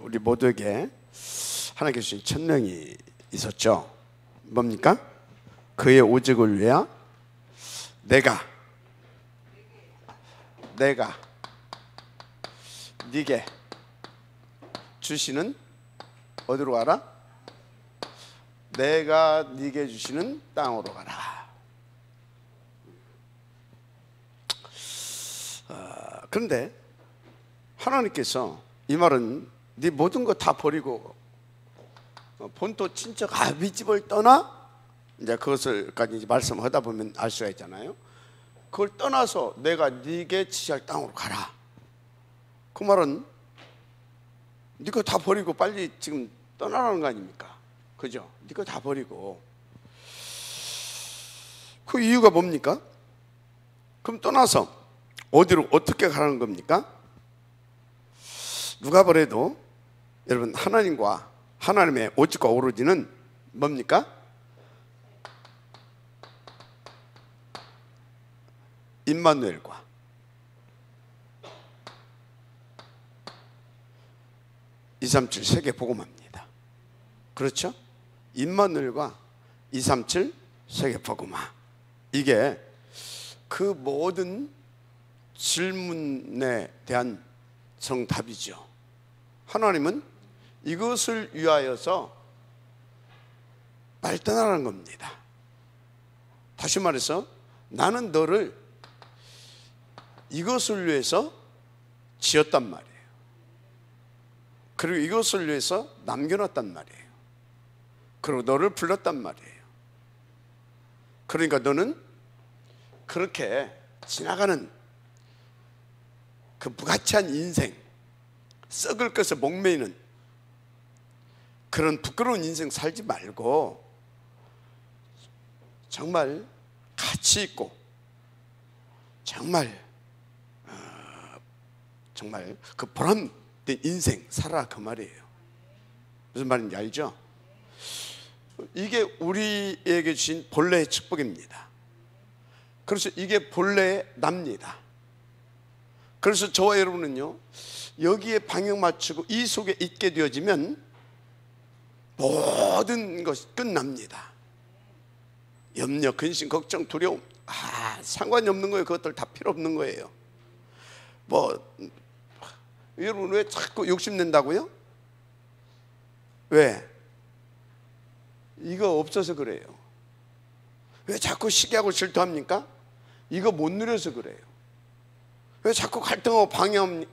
우리 모두에게 하나님께 주신 천명이 있었죠. 뭡니까? 그의 오직을 위하여 내가 네게 주시는 어디로 가라? 내가 네게 주시는 땅으로 가라. 그런데 하나님께서 이 말은 네 모든 거 다 버리고 본토 친척 아비집을 떠나, 이제 그것을까지 이제 말씀하다 보면 알 수가 있잖아요. 그걸 떠나서 내가 네게 지시할 땅으로 가라. 그 말은 네가 다 버리고 빨리 지금 떠나라는 거 아닙니까? 그죠? 네가 다 버리고. 그 이유가 뭡니까? 그럼 떠나서 어디로 어떻게 가라는 겁니까? 누가 뭐래도 여러분 하나님과 하나님의 오직과 오로지는 뭡니까? 임마누엘과 (237) 세계 복음화입니다. 그렇죠? 임마누엘과 (237) 세계 복음화, 이게 그 모든 질문에 대한 정답이죠. 하나님은 이것을 위하여서 발전하라는 겁니다. 다시 말해서 나는 너를 이것을 위해서 지었단 말이에요. 그리고 이것을 위해서 남겨놨단 말이에요. 그리고 너를 불렀단 말이에요. 그러니까 너는 그렇게 지나가는 그 무가치한 인생, 썩을 것에 목매이는 그런 부끄러운 인생 살지 말고 정말 가치 있고 정말 그 보람된 인생 살아, 그 말이에요. 무슨 말인지 알죠? 이게 우리에게 주신 본래의 축복입니다. 그래서 이게 본래의 납니다. 그래서 저와 여러분은요, 여기에 방향 맞추고 이 속에 있게 되어지면 모든 것이 끝납니다. 염려, 근심, 걱정, 두려움, 상관이 없는 거예요. 그것들 다 필요 없는 거예요. 여러분 왜 자꾸 욕심낸다고요? 왜? 이거 없어서 그래요. 왜 자꾸 시기하고 질투합니까? 이거 못 누려서 그래요. 왜 자꾸 갈등하고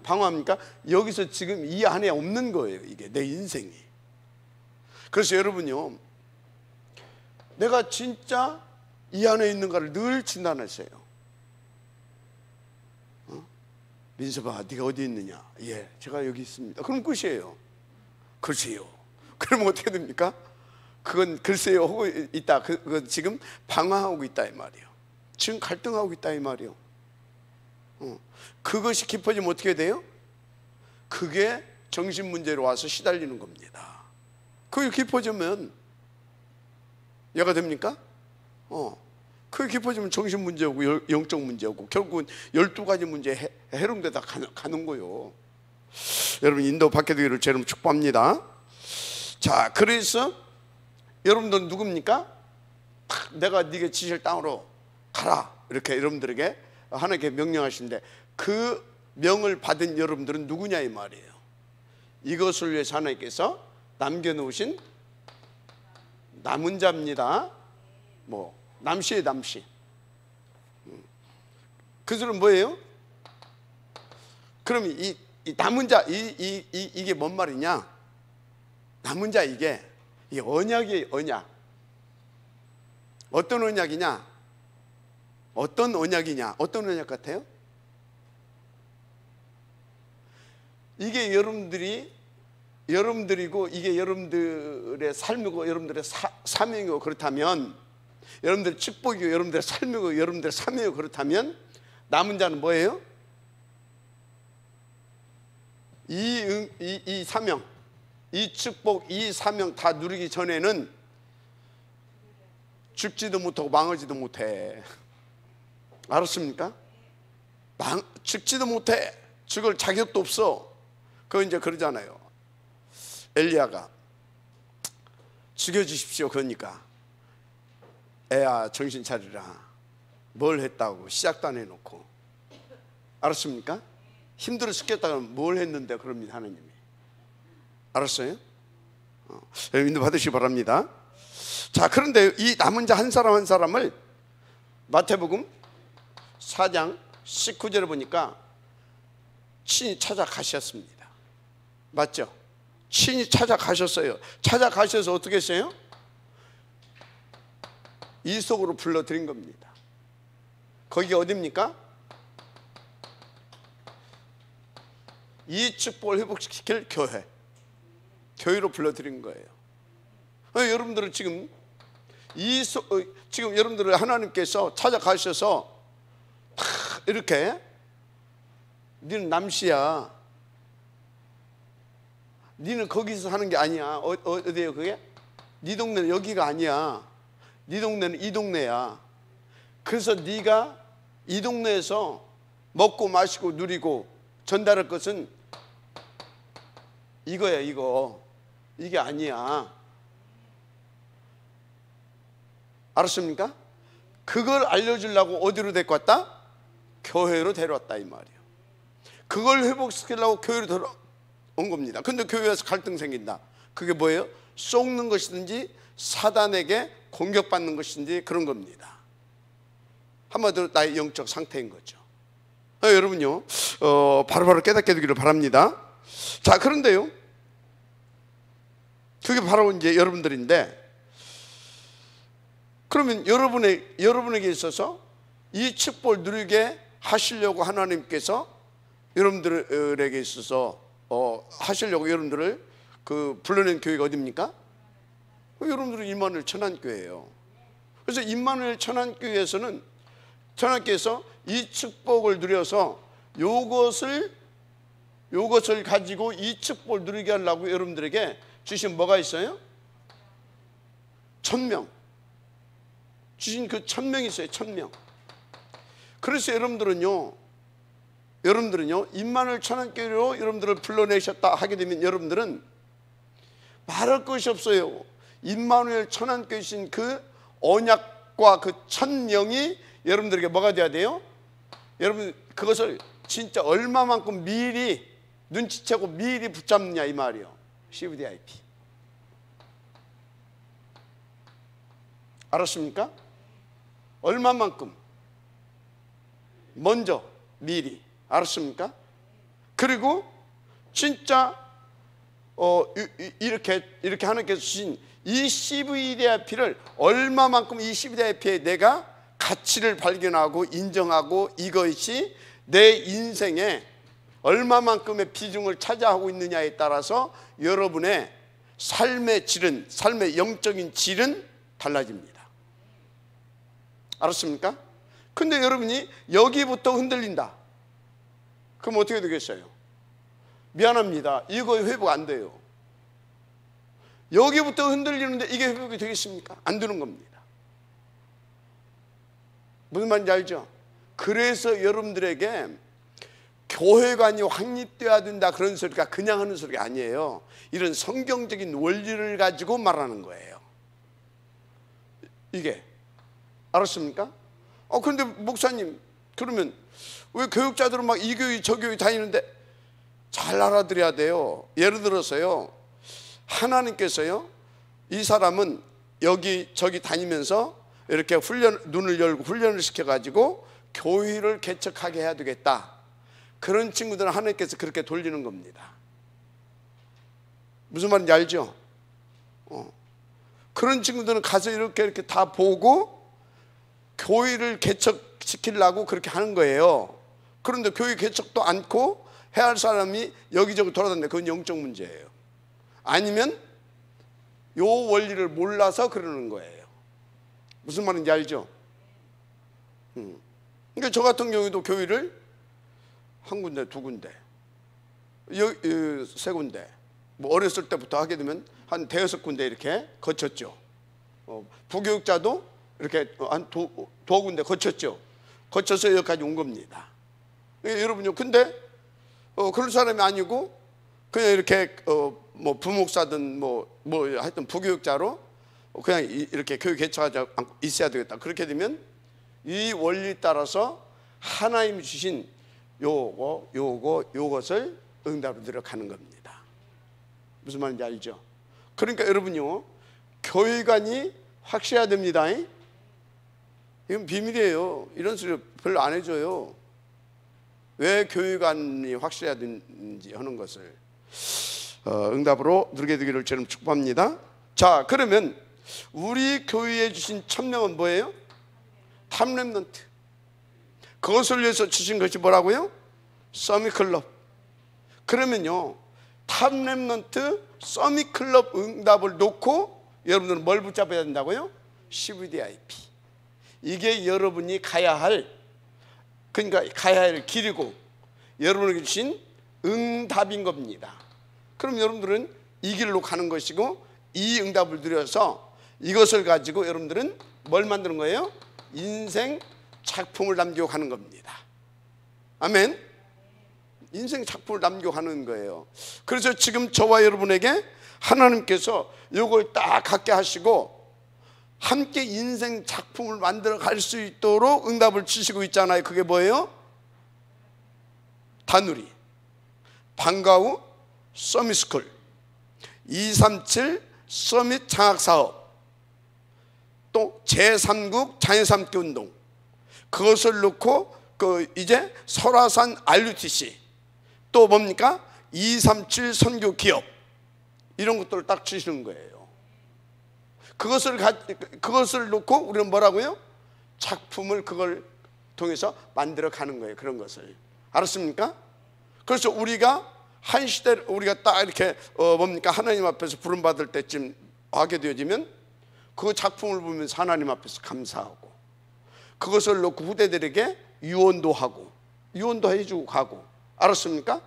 방어합니까? 여기서 지금 이 안에 없는 거예요. 이게 내 인생이. 그래서 여러분요, 내가 진짜 이 안에 있는가를 늘 진단하세요. 민서봐, 네가 어디 있느냐? 예, 제가 여기 있습니다. 그럼 끝이에요. 글쎄요. 그러면 어떻게 됩니까? 그건 글쎄요 하고 있다. 그건 지금 방황하고 있다 이 말이에요. 지금 갈등하고 있다 이 말이에요. 그것이 깊어지면 어떻게 돼요? 그게 정신 문제로 와서 시달리는 겁니다. 그게 깊어지면 얘가 됩니까? 그게 깊어지면 정신 문제고 영적 문제고 결국은 12가지 문제에 해롱되다 가는 거요. 여러분 인도 받게 되기를 제 이름 축복합니다. 자, 그래서 여러분들은 누굽니까? 내가 네게 지실 땅으로 가라, 이렇게 여러분들에게 하나님께 명령하신데, 그 명을 받은 여러분들은 누구냐 이 말이에요. 이것을 위해서 하나님께서 남겨놓으신 남은 자입니다. 남시의 남시. 그 소리는 뭐예요? 그럼 이 남은 자, 이게 뭔 말이냐? 남은 자, 이게 언약이에요. 언약. 어떤 언약이냐? 어떤 언약이냐? 어떤 언약 같아요? 이게 여러분들이고 이게 여러분들의 삶이고 여러분들의 사명이고, 그렇다면 여러분들의 축복이고 여러분들의 삶이고 여러분들의 사명이고, 그렇다면 남은 자는 뭐예요? 이 사명, 이 축복, 이 사명 다 누리기 전에는 죽지도 못하고 망하지도 못해. 알았습니까? 죽지도 못해. 죽을 자격도 없어. 그거 이제 그러잖아요. 엘리야가 죽여주십시오 그러니까 애야 정신 차리라. 뭘 했다고 시작도 안 해놓고. 알았습니까? 힘들어 죽겠다고 뭘 했는데 그럽니다 하나님이. 알았어요? 인도 받으시기 바랍니다. 자, 그런데 이 남은 자 한 사람 한 사람을 마태복음 4장 19절에 보니까 친히 찾아가셨습니다. 맞죠? 친히 찾아가셨어요. 찾아가셔서 어떻게 했어요? 이 속으로 불러들인 겁니다. 거기 어디입니까? 이 축복을 회복시킬 교회. 교회로 불러들인 거예요. 여러분들은 지금 지금 여러분들을 하나님께서 찾아가셔서 이렇게 니는 남씨야. 니는 거기서 사는 게 아니야. 어디예요 그게? 네 동네는 여기가 아니야. 네 동네는 이 동네야. 그래서 네가 이 동네에서 먹고 마시고 누리고 전달할 것은 이거야 이거. 이게 아니야. 알았습니까? 그걸 알려주려고 어디로 데리고 왔다? 교회로 데려왔다 이 말이에요. 그걸 회복시키려고 교회로 데려온 겁니다. 근데 교회에서 갈등 생긴다. 그게 뭐예요? 속는 것이든지 사단에게 공격받는 것인지 그런 겁니다. 한마디로 나의 영적 상태인 거죠. 여러분요 바로바로 깨닫게 되기를 바랍니다. 자, 그런데요 그게 바로 이제 여러분들인데, 그러면 여러분에게 있어서 이 축복을 누리게 하시려고 하나님께서 여러분들에게 있어서 하시려고 여러분들을 불러낸 교회가 어디입니까? 여러분들은 임마누엘 천안교회예요. 그래서 임마누엘 천안교회에서는 하나님께서 이 축복을 누려서 요것을 가지고 이 축복을 누리게 하려고 여러분들에게 주신 뭐가 있어요? 1000명. 주신 그 1000명이 있어요. 1000명. 그래서 여러분들은요 임마누엘 천안교회로 여러분들을 불러내셨다 하게 되면 여러분들은 말할 것이 없어요. 임마누엘 천안교회신 그 언약과 그 1000명이 여러분들에게 뭐가 돼야 돼요? 여러분 그것을 진짜 얼마만큼 미리 눈치채고 미리 붙잡느냐 이 말이요. CVDIP. 알았습니까? 얼마만큼 먼저 미리. 알았습니까? 그리고 진짜 이렇게 하나님께서 주신 이 CVDIP를 얼마만큼 이 CVDIP에 내가 가치를 발견하고 인정하고 이것이 내 인생에 얼마만큼의 비중을 차지하고 있느냐에 따라서 여러분의 삶의 질은, 삶의 영적인 질은 달라집니다. 알았습니까? 근데 여러분이 여기부터 흔들린다. 그럼 어떻게 되겠어요? 미안합니다. 이거 회복 안 돼요. 여기부터 흔들리는데 이게 회복이 되겠습니까? 안 되는 겁니다. 무슨 말인지 알죠? 그래서 여러분들에게 교회관이 확립되어야 된다 그런 소리가 그냥 하는 소리가 아니에요. 이런 성경적인 원리를 가지고 말하는 거예요. 이게 알았습니까? 그런데 목사님 그러면 왜 교육자들은 막 이 교회 저 교회 다니는데 잘 알아들어야 돼요. 예를 들어서요 하나님께서요 이 사람은 여기 저기 다니면서 이렇게 눈을 열고 훈련을 시켜가지고 교회를 개척하게 해야 되겠다. 그런 친구들은 하나님께서 그렇게 돌리는 겁니다. 무슨 말인지 알죠? 그런 친구들은 가서 이렇게 다 보고 교회를 개척시키려고 그렇게 하는 거예요. 그런데 교회 개척도 않고 해야 할 사람이 여기저기 돌아다니는데 그건 영적 문제예요. 아니면 요 원리를 몰라서 그러는 거예요. 무슨 말인지 알죠? 그러니까 저 같은 경우에도 교회를 한 군데, 두 군데, 세 군데, 뭐 어렸을 때부터 하게 되면 한 대여섯 군데 이렇게 거쳤죠. 부교육자도 이렇게 한 두어 군데 거쳤죠. 거쳐서 여기까지 온 겁니다. 여러분요, 근데 그런 사람이 아니고 그냥 이렇게 뭐 부목사든 뭐 하여튼 부교육자로 그냥 이렇게 교육 개척하지 않고 있어야 되겠다. 그렇게 되면 이 원리에 따라서 하나님이 주신 요것을 응답으로 들어가는 겁니다. 무슨 말인지 알죠? 그러니까 여러분요, 교회관이 확실해야 됩니다. 이건 비밀이에요. 이런 소리 별로 안 해줘요. 왜 교회관이 확실해야 되는지 하는 것을 응답으로 누리게 되기를 저는 축복합니다. 자, 그러면 우리 교회에 주신 천명은 뭐예요? 탑렘넌트. 그것을 위해서 주신 것이 뭐라고요? 서밋클럽. 그러면요, 탑렘넌트 서밋클럽 응답을 놓고 여러분들은 뭘 붙잡아야 된다고요? CVDIP. 이게 여러분이 가야 할, 그러니까 가야 할 길이고 여러분에게 주신 응답인 겁니다. 그럼 여러분들은 이 길로 가는 것이고, 이 응답을 누려서 이것을 가지고 여러분들은 뭘 만드는 거예요? 인생 작품을 남기고 가는 겁니다. 아멘. 인생 작품을 남기고 가는 거예요. 그래서 지금 저와 여러분에게 하나님께서 이걸 딱 갖게 하시고 함께 인생 작품을 만들어 갈 수 있도록 응답을 주시고 있잖아요. 그게 뭐예요? 다누리, 방과후 서밋스쿨, 237 서밋 장학사업, 또 제3국 자연삼기 운동, 그것을 놓고 이제 설화산 RUTC, 또 뭡니까? 237 선교 기업, 이런 것들을 딱 주시는 거예요. 그것을 놓고 우리는 뭐라고요? 작품을 그걸 통해서 만들어 가는 거예요. 그런 것을. 알았습니까? 그래서 우리가 한 시대, 우리가 딱 이렇게 하나님 앞에서 부름받을 때쯤 하게 되어지면 그 작품을 보면서 하나님 앞에서 감사하고, 그것을 놓고 후대들에게 유언도 하고, 유언도 해주고 가고. 알았습니까?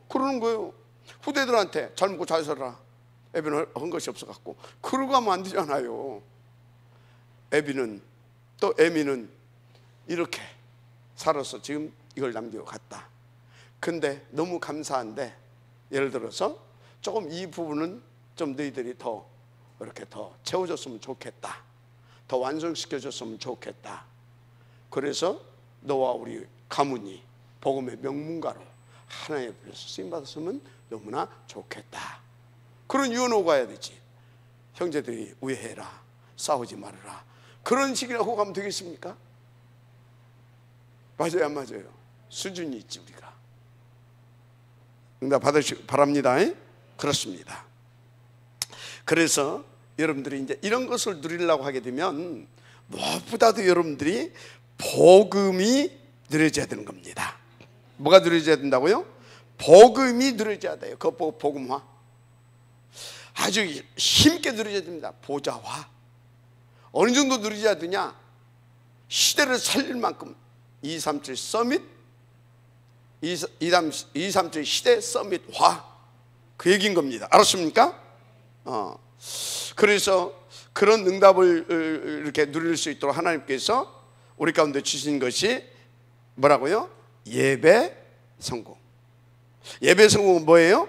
그러는 거예요. 후대들한테 잘 먹고 잘 살아라. 애비는 한 것이 없어갖고. 그러고 하면 안 되잖아요. 애비는, 또 애미는 이렇게 살아서 지금 이걸 남기고 갔다. 근데 너무 감사한데, 예를 들어서 조금 이 부분은 좀 너희들이 더 이렇게 더 채워줬으면 좋겠다, 더 완성시켜줬으면 좋겠다. 그래서 너와 우리 가문이 복음의 명문가로 하나님 앞에서 쓰임받았으면 너무나 좋겠다. 그런 유언을 가야 되지. 형제들이 우애해라, 싸우지 말아라, 그런 식이라고 가면 되겠습니까? 맞아요, 안 맞아요? 수준이 있지. 우리가 응답 받으시기 바랍니다. 그렇습니다. 그래서 여러분들이 이제 이런 것을 누리려고 하게 되면 무엇보다도 여러분들이 복음이 누려져야 되는 겁니다. 뭐가 누려져야 된다고요? 복음이 누려져야 돼요. 그 복음화 아주 힘있게 누려져야 됩니다. 보좌화. 어느 정도 누려져야 되냐? 시대를 살릴 만큼 237 서밋, 237 시대 서밋화, 그 얘기인 겁니다. 알았습니까? 그래서 그런 응답을 이렇게 누릴 수 있도록 하나님께서 우리 가운데 주신 것이 뭐라고요? 예배 성공. 예배 성공은 뭐예요?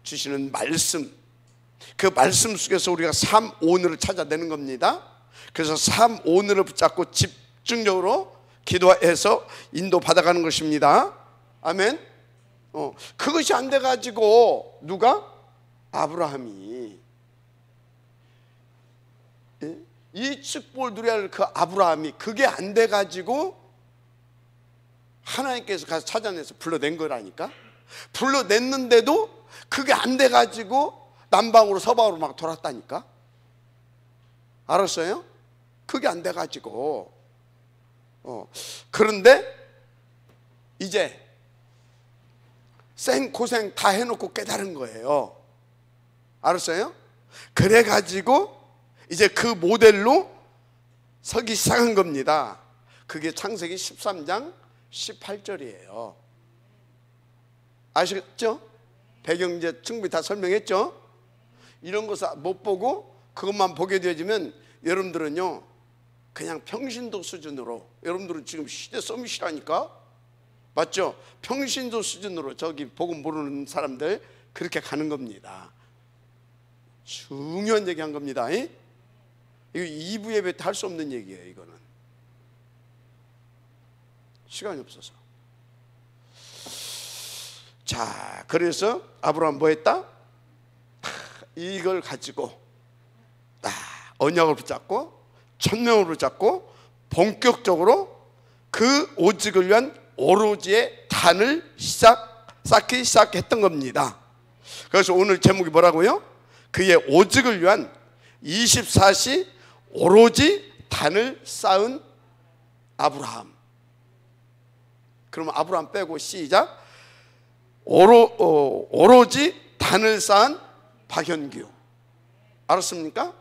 주시는 말씀. 그 말씀 속에서 우리가 삶 오늘을 찾아내는 겁니다. 그래서 삶 오늘을 붙잡고 집중적으로 기도해서 인도 받아가는 것입니다. 아멘. 그것이 안 돼가지고 누가? 아브라함이, 이 축복을 누려야 할 그 아브라함이, 그게 안 돼가지고 하나님께서 가서 찾아내서 불러낸 거라니까. 불러냈는데도 그게 안 돼가지고 남방으로 서방으로 막 돌았다니까. 알았어요? 그게 안 돼가지고. 그런데 이제 생고생 다 해놓고 깨달은 거예요. 알았어요? 그래가지고 이제 그 모델로 서기 시작한 겁니다. 그게 창세기 13장 18절이에요. 아시겠죠? 배경 이제 충분히 다 설명했죠? 이런 것을 못 보고 그것만 보게 되어지면 여러분들은요, 그냥 평신도 수준으로, 여러분들은 지금 시대 서밋이라니까, 맞죠? 평신도 수준으로, 저기 복음 모르는 사람들 그렇게 가는 겁니다. 중요한 얘기 한 겁니다. 이거 2부 예배 때 할 수 없는 얘기예요. 이거는 시간이 없어서. 자, 그래서 아브라함 뭐 했다? 이걸 가지고 언약을 붙잡고 천명을 붙잡고 본격적으로 그 오직을 위한 오로지의 단을 쌓기 시작했던 겁니다. 그래서 오늘 제목이 뭐라고요? 그의 오직을 위한 24시 오로지 단을 쌓은 아브라함. 그러면 아브라함 빼고 시작. 오로지 단을 쌓은 박현규. 알았습니까?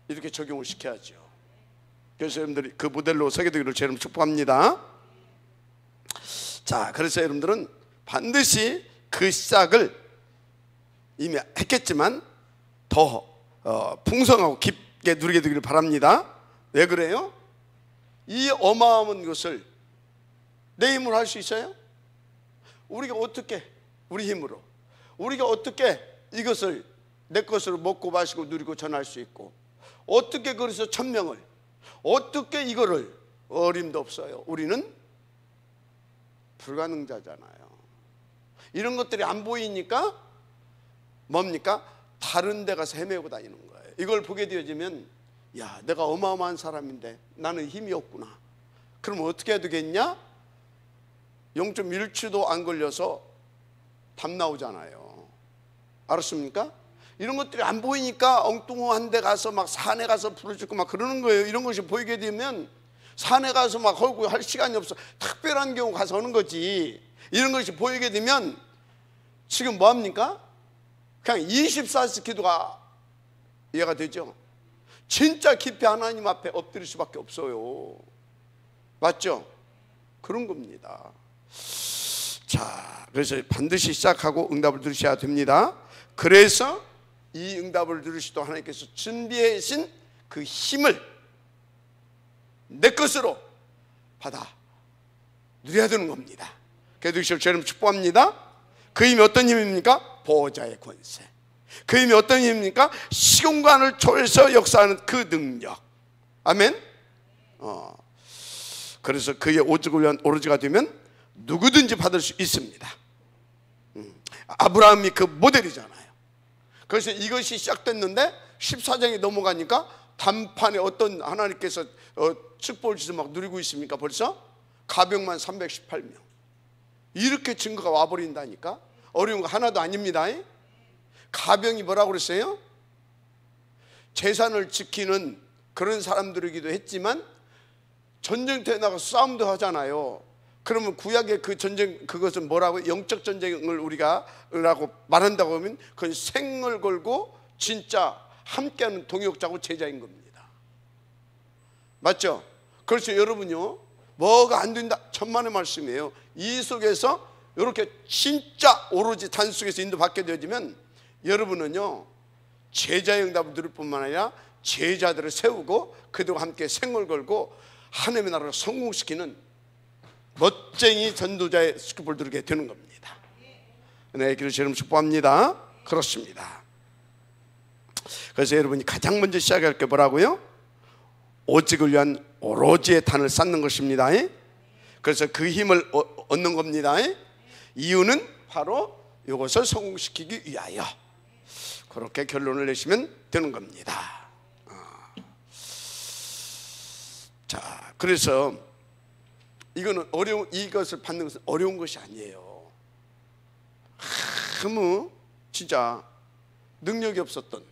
이렇게 적용을 시켜야죠. 그래서 여러분들이 그 모델로 서게 되기를 저는 축복합니다. 자, 그래서 여러분들은 반드시 그 시작을 이미 했겠지만 더 풍성하고 깊게 누리게 되기를 바랍니다. 왜 그래요? 이 어마어마한 것을 내 힘으로 할 수 있어요? 우리가 어떻게, 우리 힘으로 우리가 어떻게 이것을 내 것으로 먹고 마시고 누리고 전할 수 있고, 어떻게 그래서 천명을, 어떻게 이거를, 어림도 없어요. 우리는 불가능자잖아요. 이런 것들이 안 보이니까 뭡니까? 다른 데 가서 헤매고 다니는 거예요. 이걸 보게 되어지면, 야, 내가 어마어마한 사람인데 나는 힘이 없구나. 그럼 어떻게 해야 되겠냐? 0.1초도 안 걸려서 답 나오잖아요. 알았습니까? 이런 것들이 안 보이니까 엉뚱한 데 가서 막 산에 가서 부르짖고 막 그러는 거예요. 이런 것이 보이게 되면 산에 가서 막 헐고 할 시간이 없어. 특별한 경우 가서 하는 거지. 이런 것이 보이게 되면 지금 뭐합니까? 그냥 24시 기도가 이해가 되죠? 진짜 깊이 하나님 앞에 엎드릴 수밖에 없어요. 맞죠? 그런 겁니다. 자, 그래서 반드시 시작하고 응답을 들으셔야 됩니다. 그래서 이 응답을 들으시도 하나님께서 준비해 주신 그 힘을 내 것으로 받아 누려야 되는 겁니다. 그래서 저는 축복합니다. 그 힘이 어떤 힘입니까? 보호자의 권세. 그 힘이 어떤 힘입니까? 시공간을 초월해서 역사하는 그 능력. 아멘. 그래서 그의 오직을 위한 오로지가 되면 누구든지 받을 수 있습니다. 아브라함이 그 모델이잖아요. 그래서 이것이 시작됐는데 14장이 넘어가니까 단판에 어떤 하나님께서 축복을 주셔서 막 누리고 있습니까? 벌써 가병만 318명. 이렇게 증거가 와버린다니까. 어려운 거 하나도 아닙니다. 가병이 뭐라고 그랬어요? 재산을 지키는 그런 사람들이기도 했지만 전쟁터에 나가서 싸움도 하잖아요. 그러면 구약의 그 전쟁, 그것은 뭐라고? 영적 전쟁을 우리가 라고 말한다고 하면 그건 생을 걸고 진짜 함께하는 동역자고 제자인 겁니다. 맞죠? 그래서 여러분요, 뭐가 안 된다, 천만의 말씀이에요. 이 속에서 이렇게 진짜 오로지 단 속에서 인도받게 되어지면 여러분은요, 제자의 응답을 들을 뿐만 아니라 제자들을 세우고 그들과 함께 생을 걸고 하나님의 나라를 성공시키는 멋쟁이 전도자의 스kup을 들게 되는 겁니다. 네, 그래서 여러분 축복합니다. 그렇습니다. 그래서 여러분이 가장 먼저 시작할 게 뭐라고요? 오직을 위한 오로지의 단을 쌓는 것입니다. 그래서 그 힘을 얻는 겁니다. 이유는 바로 이것을 성공시키기 위하여. 그렇게 결론을 내시면 되는 겁니다. 자, 그래서 이거는 이것을 받는 것은 어려운 것이 아니에요. 너무 진짜 능력이 없었던,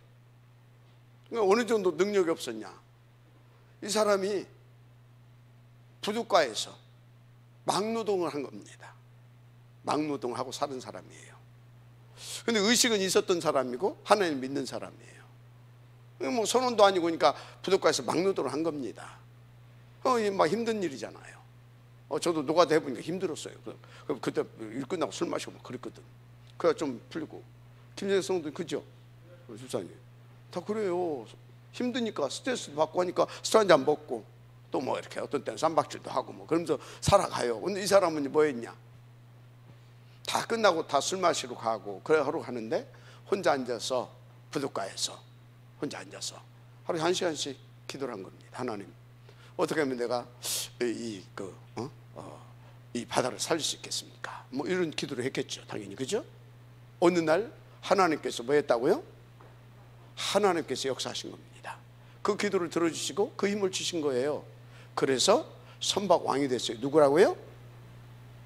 그러니까 어느 정도 능력이 없었냐, 이 사람이 부둣가에서 막노동을 한 겁니다. 막노동을 하고 사는 사람이에요. 근데 의식은 있었던 사람이고 하나님 믿는 사람이에요. 뭐 선원도 아니고 그러니까 부둣가에서 막노동을 한 겁니다. 막 힘든 일이잖아요. 저도 노가다 해보니까 힘들었어요. 그때 일 끝나고 술 마시고 막 그랬거든. 그래야 좀 풀리고. 김재성도 그죠? 집사님 다 그래요. 힘드니까 스트레스도 받고 하니까 술 한잔 먹고 또 뭐 이렇게 어떤 때는 쌈박질도 하고 뭐 그러면서 살아가요. 근데 이 사람은 뭐 했냐? 다 끝나고 다 술 마시러 가고 그래 하러 가는데 혼자 앉아서 부둣가에서 혼자 앉아서 하루에 1시간씩 기도를 한 겁니다. 하나님, 어떻게 하면 내가 이 바다를 살릴 수 있겠습니까? 뭐 이런 기도를 했겠죠, 당연히. 그죠? 어느 날 하나님께서 뭐 했다고요? 하나님께서 역사하신 겁니다. 그 기도를 들어주시고 그 힘을 주신 거예요. 그래서 선박 왕이 됐어요. 누구라고요?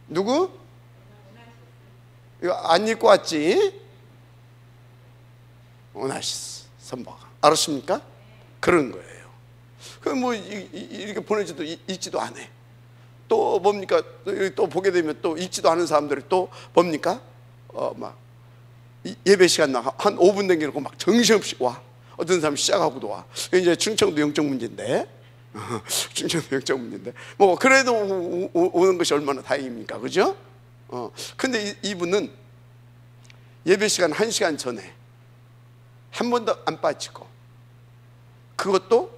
누구? 이거 안 읽고 왔지? 오나시스 선박. 알았습니까? 그런 거예요. 그 뭐 이렇게 보내지도 읽지도 않아. 또 뭡니까? 또 보게 되면 또 읽지도 않은 사람들이 또 뭡니까? 막 예배 시간 나 한 5분 남겨놓고 막 정신없이 와. 어떤 사람 시작하고도 와. 이제 충청도 영적 문제인데, 충청도 영적 문제인데, 뭐 그래도 오는 것이 얼마나 다행입니까, 그죠? 근데 이분은 예배 시간 1시간 전에 한 번도 안 빠지고, 그것도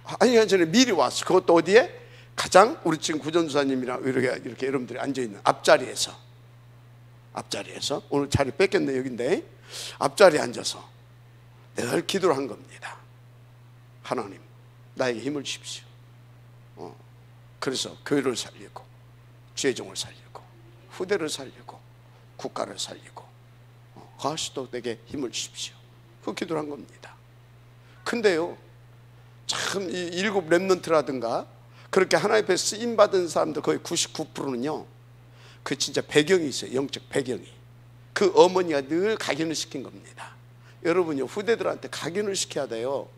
1시간 전에 미리 왔어. 그것도 어디에? 가장 우리 지금 구전수사님이랑 이렇게 여러분들이 앉아있는 앞자리에서 오늘 자리 뺏겼네 여긴데 앞자리에 앉아서 늘 기도를 한 겁니다. 하나님, 나에게 힘을 주십시오. 그래서 교회를 살리고 죄종을 살리고 후대를 살리고 국가를 살리고 가시도에게 힘을 주십시오. 그 기도를 한 겁니다. 근데요, 참 이 일곱 렘넌트라든가 그렇게 하나님 앞에 쓰임받은 사람들 거의 99%는요 그 진짜 배경이 있어요. 영적 배경이. 그 어머니가 늘 각인을 시킨 겁니다. 여러분요, 후대들한테 각인을 시켜야 돼요.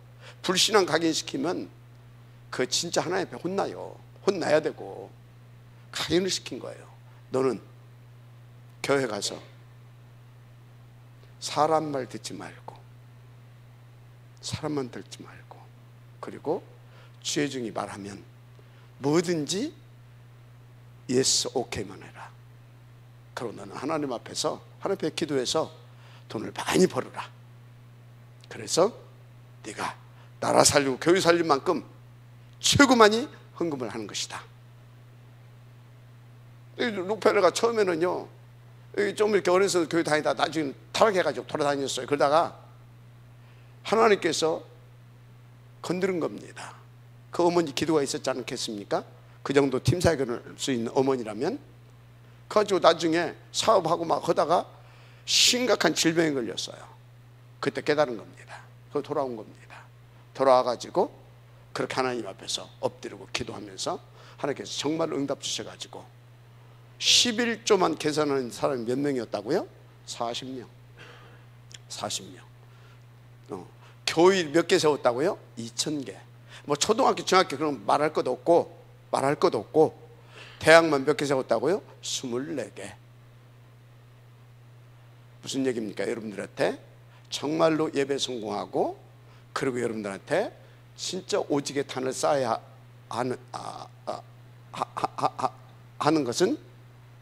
불신앙 각인시키면 그 진짜 하나님 앞에 혼나요. 혼나야 되고 각인을 시킨 거예요. 너는 교회 가서 사람 말 듣지 말고 사람만 듣지 말고 그리고 죄중이 말하면 뭐든지 예스 오케이만 해라. 그리고 너는 하나님 앞에서 하나님 앞에 기도해서 돈을 많이 벌어라. 그래서 네가 나라 살리고 교회 살릴 만큼 최고 많이 헌금을 하는 것이다. 록펠러가 처음에는요 좀 이렇게 어려서 교회 다니다 나중에 타락해가지고 돌아다녔어요. 그러다가 하나님께서 건드린 겁니다. 그 어머니 기도가 있었지 않겠습니까? 그 정도 팀 사역을 할 수 있는 어머니라면. 그래가지고 나중에 사업하고 막 하다가 심각한 질병에 걸렸어요. 그때 깨달은 겁니다. 그거 돌아온 겁니다. 돌아와가지고 그렇게 하나님 앞에서 엎드리고 기도하면서 하나님께서 정말 응답 주셔가지고 11조만 계산하는 사람이 몇 명이었다고요? 40명. 40명. 교회 몇 개 세웠다고요? 2,000개. 뭐 초등학교, 중학교 그런 말할 것도 없고 대학만 몇 개 세웠다고요? 24개. 무슨 얘기입니까? 여러분들한테 정말로 예배 성공하고 그리고 여러분들한테 진짜 오직의 탄을 쌓아야 하는 것은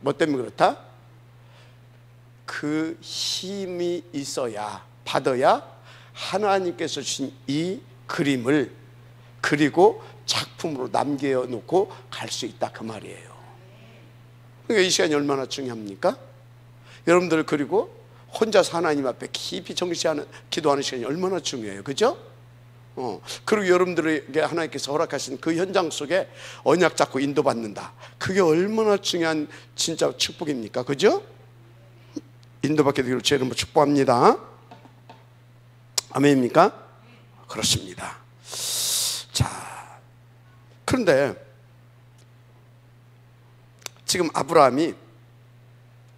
뭐 때문에 그렇다? 그 힘이 있어야, 받아야 하나님께서 주신 이 그림을 그리고 작품으로 남겨놓고 갈 수 있다, 그 말이에요. 그러니까 이 시간이 얼마나 중요합니까? 여러분들 그리고 혼자서 하나님 앞에 깊이 정시하는 기도하는 시간이 얼마나 중요해요. 그죠? 그리고 여러분들에게 하나님께서 허락하신 그 현장 속에 언약 잡고 인도받는다. 그게 얼마나 중요한 진짜 축복입니까? 그죠? 인도받게 되기를 주의 이름으로 축복합니다. 아멘입니까? 그렇습니다. 자, 그런데 지금 아브라함이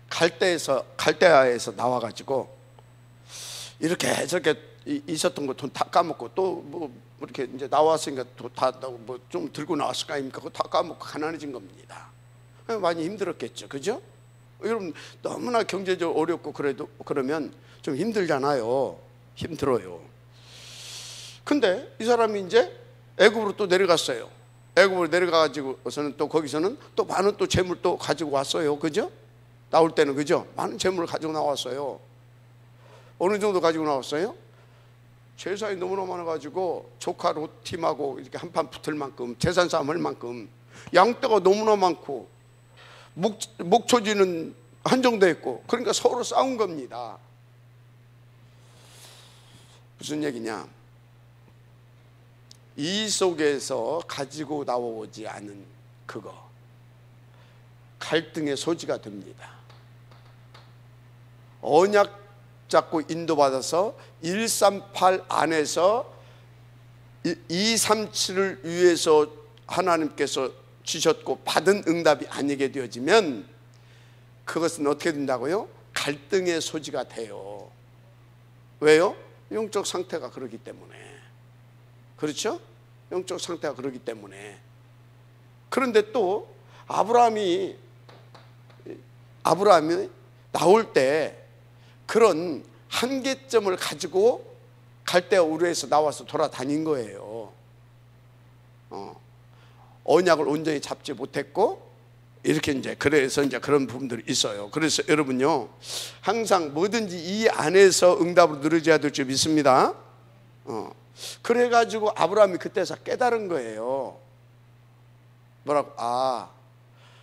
갈대아에서 나와가지고 이렇게 저렇게 있었던 거 돈 다 까먹고 또 뭐 이렇게 이제 나왔으니까 또 다 뭐 좀 들고 나왔을 거 아닙니까? 그거 다 까먹고 가난해진 겁니다. 많이 힘들었겠죠, 그죠? 여러분 너무나 경제적으로 어렵고 그러면 좀 힘들잖아요. 힘들어요. 근데 이 사람이 이제 애굽으로 또 내려갔어요. 애굽으로 내려가가지고서는 또 거기서는 또 많은 또 재물 또 가지고 왔어요. 그죠? 나올 때는 그죠? 많은 재물을 가지고 나왔어요. 어느 정도 가지고 나왔어요? 재산이 너무나 많아가지고 조카 롯팀하고 이렇게 한판 붙을 만큼 재산 싸움 할 만큼 양떼가 너무나 많고 목초지는 한정됐고, 그러니까 서로 싸운 겁니다. 무슨 얘기냐? 이 속에서 가지고 나오지 않은 그거, 갈등의 소지가 됩니다. 언약 잡고 인도받아서 138 안에서 237을 위해서 하나님께서 주셨고 받은 응답이 아니게 되어지면 그것은 어떻게 된다고요? 갈등의 소지가 돼요. 왜요? 영적 상태가 그러기 때문에. 그렇죠? 영적 상태가 그러기 때문에. 그런데 또 아브라함이 나올 때 그런 한계점을 가지고 갈대아 우르에서 나와서 돌아다닌 거예요. 언약을 온전히 잡지 못했고, 이렇게 이제 그래서 이제 그런 부분들이 있어요. 그래서 여러분요, 항상 뭐든지 이 안에서 응답을 누려져야 될 줄 믿습니다. 그래가지고 아브라함이 그때서 깨달은 거예요. 뭐라고?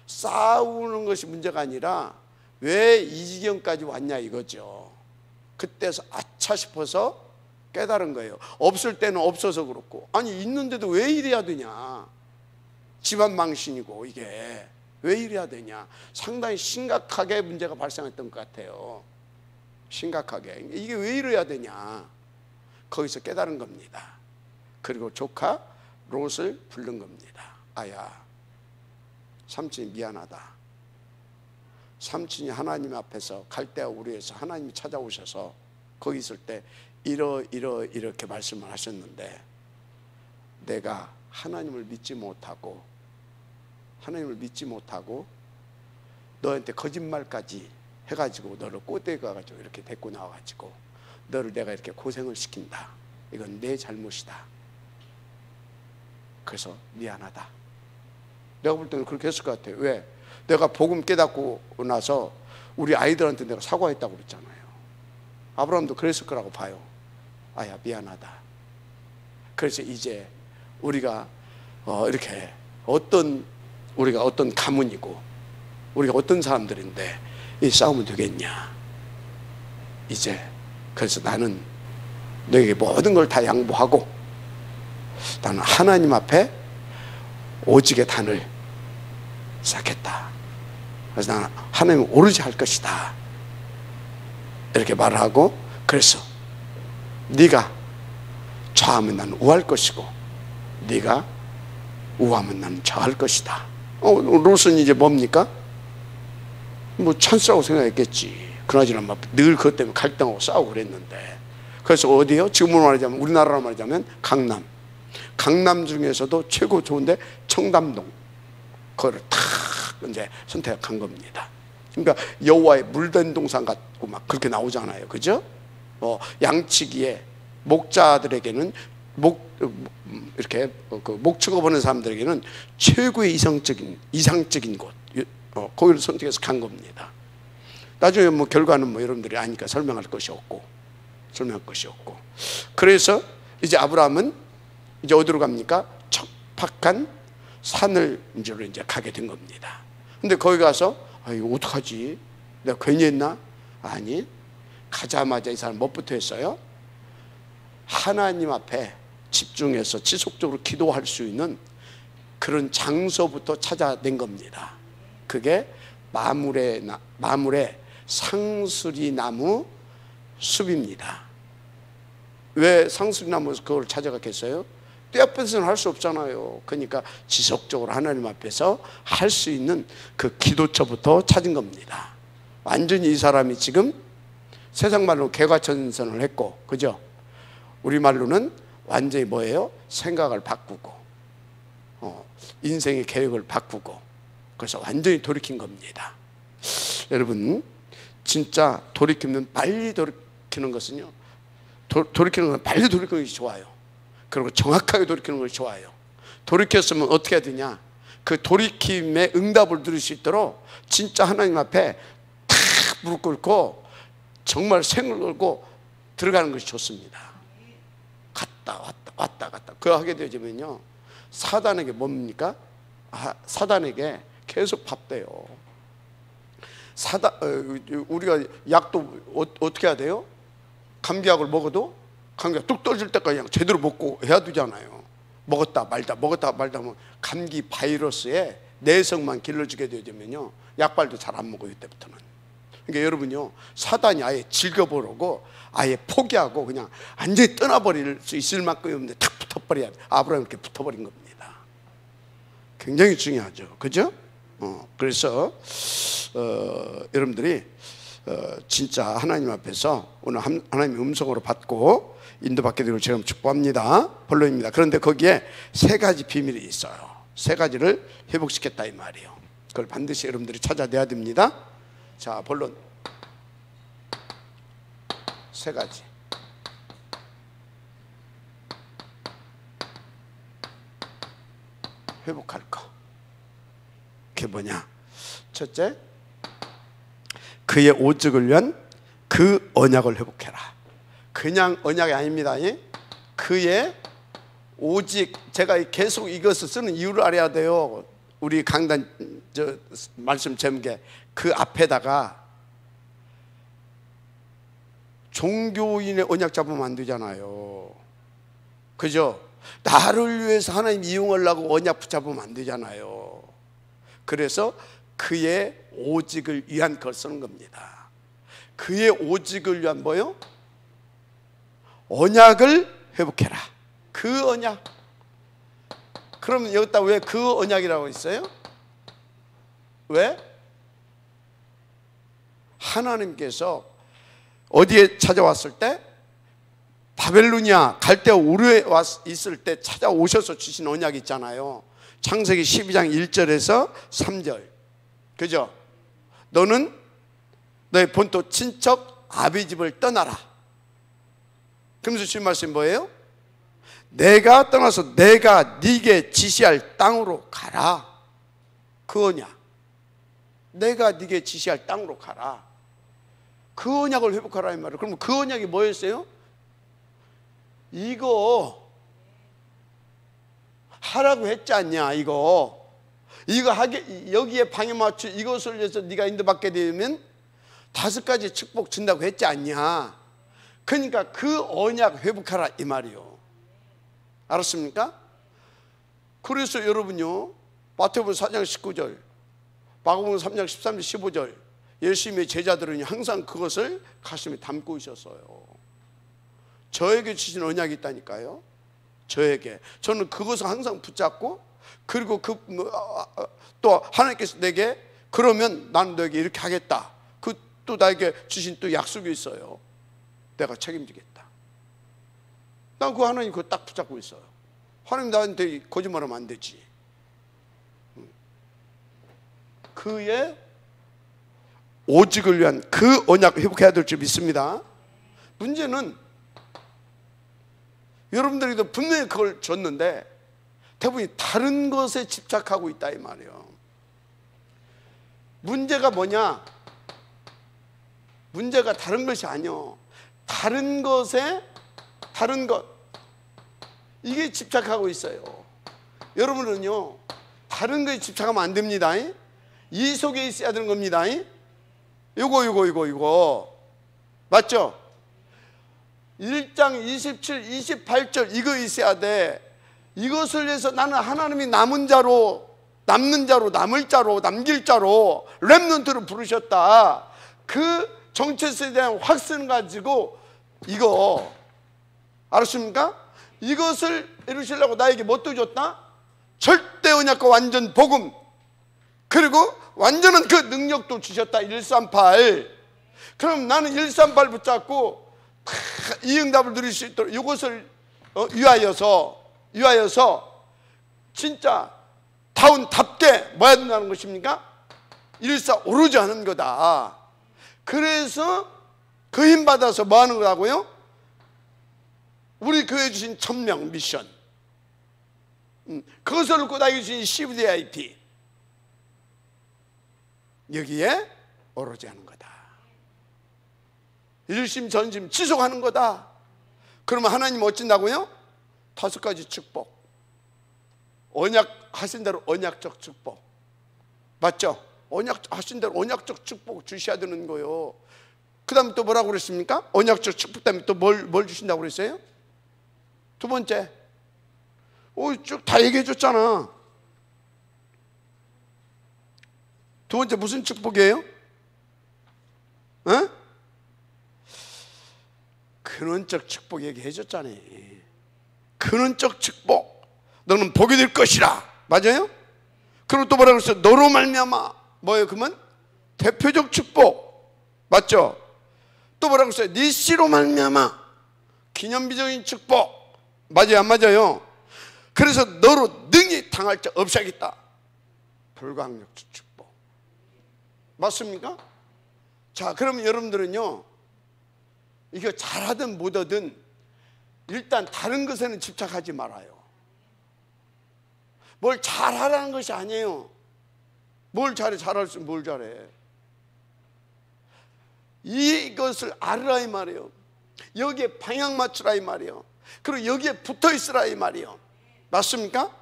싸우는 것이 문제가 아니라 왜 이 지경까지 왔냐 이거죠. 그때서 아차 싶어서 깨달은 거예요. 없을 때는 없어서 그렇고, 아니 있는데도 왜 이래야 되냐, 집안 망신이고 이게 왜 이래야 되냐, 상당히 심각하게 문제가 발생했던 것 같아요. 심각하게. 이게 왜 이래야 되냐, 거기서 깨달은 겁니다. 그리고 조카 롯을 부른 겁니다. 아야, 삼촌이 미안하다. 삼촌이 하나님 앞에서 갈대아 우르에서 하나님이 찾아오셔서 거기 있을 때 이렇게 말씀을 하셨는데, 내가 하나님을 믿지 못하고 너한테 거짓말까지 해가지고 너를 꼬대기 가가지고 이렇게 데리고 나와가지고 너를 내가 이렇게 고생을 시킨다. 이건 내 잘못이다. 그래서 미안하다. 내가 볼 때는 그렇게 했을 것 같아요. 왜? 내가 복음 깨닫고 나서 우리 아이들한테 내가 사과했다고 그랬잖아요. 아브라함도 그랬을 거라고 봐요. 아야, 미안하다. 그래서 이제 우리가 이렇게 우리가 어떤 가문이고 우리가 어떤 사람들인데 이 싸우면 되겠냐. 이제 그래서 나는 너에게 모든 걸 다 양보하고 나는 하나님 앞에 오직의 단을 쌓겠다. 그래서 나는 하나님을 오르지 할 것이다. 이렇게 말을 하고, 그래서 네가 좌하면 나는 우할 것이고 네가 우하면 나는 좌할 것이다. 롯은 이제 뭡니까? 뭐 찬스라고 생각했겠지. 그나저나 늘 그것 때문에 갈등하고 싸우고 그랬는데, 그래서 어디요? 지금으로 말하자면, 우리나라로 말하자면 강남 중에서도 최고 좋은데 청담동, 그거를 탁 이제 선택한 겁니다. 그러니까 여호와의 물된 동산 같고 막 그렇게 나오잖아요. 그죠? 양치기에 목자들에게는 이렇게 목축어 보는 사람들에게는 최고의 이상적인 곳, 거기를 선택해서 간 겁니다. 나중에 뭐 결과는 뭐 여러분들이 아니까 설명할 것이 없고. 그래서 이제 아브라함은 이제 어디로 갑니까? 척박한 산을 이제 가게 된 겁니다. 근데 거기 가서 이거 어떡하지? 내가 괜히 했나? 아니, 가자마자 이 사람 뭐부터 했어요? 하나님 앞에 집중해서 지속적으로 기도할 수 있는 그런 장소부터 찾아낸 겁니다. 그게 마물의 상수리나무 숲입니다. 왜 상수리나무에서 그걸 찾아갔겠어요? 때 앞에서는 할 수 없잖아요. 그러니까 지속적으로 하나님 앞에서 할 수 있는 그 기도처부터 찾은 겁니다. 완전히 이 사람이 지금 세상 말로 개과천선을 했고, 그죠? 우리 말로는 완전히 뭐예요? 생각을 바꾸고, 인생의 계획을 바꾸고, 그래서 완전히 돌이킨 겁니다. 여러분, 진짜 돌이키면 빨리 돌이키는 것은요, 돌이키는 건 빨리 돌이키는 것이 좋아요. 그리고 정확하게 돌이키는 것이 좋아요. 돌이켰으면 어떻게 해야 되냐? 그 돌이킴의 응답을 누릴 수 있도록 진짜 하나님 앞에 탁 무릎 꿇고 정말 생을 걸고 들어가는 것이 좋습니다. 왔다 갔다 그거 하게 되면요, 사단에게 뭡니까? 사단에게 계속 밥돼요. 우리가 약도 어떻게 해야 돼요? 감기약을 먹어도 감기가 뚝 떨어질 때까지 그냥 제대로 먹고 해야 되잖아요. 먹었다 말다 하면 감기 바이러스에 내성만 길러주게 되면요 약발도 잘 안 먹어요. 이때부터는. 그러니까 여러분요, 사단이 아예 즐겨보려고 아예 포기하고 그냥 완전히 떠나버릴 수 있을 만큼인데 탁 붙어버려야 돼. 아브라함이 이렇게 붙어버린 겁니다. 굉장히 중요하죠. 그죠? 그래서 여러분들이 진짜 하나님 앞에서 오늘 하나님의 음성으로 받고 인도받게 되기를 제가 축복합니다. 본론입니다. 그런데 거기에 세 가지 비밀이 있어요. 세 가지를 회복시켰다 이 말이에요. 그걸 반드시 여러분들이 찾아내야 됩니다. 자, 본론 세 가지. 회복할 거. 그게 뭐냐? 첫째, 그의 오직을 위한 그 언약을 회복해라. 그냥 언약이 아닙니다. 그의 오직, 제가 계속 이것을 쓰는 이유를 알아야 돼요. 우리 강단 말씀 제목에 그 앞에다가 종교인의 언약 잡으면 안 되잖아요. 그죠? 나를 위해서 하나님 이용하려고 언약 붙잡으면 안 되잖아요. 그래서 그의 오직을 위한 걸 쓰는 겁니다. 그의 오직을 위한 뭐요? 언약을 회복해라. 그 언약. 그럼 여기다 왜 그 언약이라고 있어요? 왜? 하나님께서 어디에 찾아왔을 때? 바벨로니아 갈대아 우르에 있을 때 찾아오셔서 주신 언약이 있잖아요. 창세기 12장 1절에서 3절. 그죠? 너는 너의 본토 친척 아비 집을 떠나라. 그러면서 주신 말씀이 뭐예요? 내가 떠나서 내가 네게 지시할 땅으로 가라. 그 언약. 내가 네게 지시할 땅으로 가라. 그 언약을 회복하라 이 말이에요. 그럼 그 언약이 뭐였어요? 이거 하라고 했지 않냐? 이거 하게, 여기에 방해 맞춰 이것을 위해서 네가 인도받게 되면 5가지 축복 준다고 했지 않냐? 그러니까 그 언약 회복하라 이 말이요. 알았습니까? 그래서 여러분요, 마태복음 4장 19절, 마가복음 3장 13절 15절 예수님의 제자들은 항상 그것을 가슴에 담고 있었어요. 저에게 주신 언약이 있다니까요. 저에게. 저는 그것을 항상 붙잡고, 그리고 또 하나님께서 내게 그러면 나는 너에게 이렇게 하겠다. 그 또 나에게 주신 또 약속이 있어요. 내가 책임지겠다. 난 그 하나님 그거 딱 붙잡고 있어요. 하나님 나한테 거짓말하면 안 되지. 그의 오직을 위한 그 언약 회복해야 될 줄 믿습니다. 문제는 여러분들이도 분명히 그걸 줬는데 대부분이 다른 것에 집착하고 있다 이 말이에요. 문제가 뭐냐? 문제가 다른 것이 아니요. 다른 것에 다른 것, 이게 집착하고 있어요. 여러분은요, 다른 것에 집착하면 안 됩니다. 이 속에 있어야 되는 겁니다. 이거 맞죠? 1장 27, 28절 이거 있어야 돼. 이것을 위해서 나는 하나님이 남을 자로 남길 자로 렘넌트를 부르셨다. 그 정체성에 대한 확신 가지고 이거 알았습니까? 이것을 이루시려고 나에게 뭣도 줬다? 절대 언약과 완전 복음, 그리고 완전한 그 능력도 주셨다. 138. 그럼 나는 138 붙잡고 이 응답을 누릴 수 있도록 이것을 위하여서 진짜 다운답게 뭐 해야 된다는 것입니까? 일사 오르지 하는 거다. 그래서 그 힘 받아서 뭐 하는 거라고요? 우리 교회 주신 천명 미션, 그것을 놓고 나에게 주신 CVDIP, 여기에 오르지 하는 거다. 일심 전심 지속하는 거다. 그러면 하나님 어쩐다고요? 5가지 축복. 언약 하신 대로 언약적 축복. 맞죠? 언약 하신 대로 언약적 축복 주셔야 되는 거예요. 그 다음에 또 뭐라고 그랬습니까? 언약적 축복 때문에 또 뭘 주신다고 그랬어요? 두 번째, 쭉 다 얘기해 줬잖아. 두 번째 무슨 축복이에요? 어? 근원적 축복 얘기해 줬잖아요. 근원적 축복, 너는 복이 될 것이라. 맞아요? 그리고 또 뭐라고 그랬어요? 너로 말미암아. 뭐예요? 그러면 대표적 축복. 맞죠? 또 뭐라고 했어요? 네 씨로 말미암아. 기념비적인 축복. 맞아요? 안 맞아요? 그래서 너로 능히 당할 자 없이 하겠다. 불가항력 축복. 맞습니까? 자, 그러면 여러분들은요, 이거 잘하든 못하든 일단 다른 것에는 집착하지 말아요. 뭘 잘하라는 것이 아니에요. 뭘 잘해? 잘할 수 뭘 잘해? 이것을 알으라 이 말이에요. 여기에 방향 맞추라 이 말이에요. 그리고 여기에 붙어 있으라 이 말이에요. 맞습니까?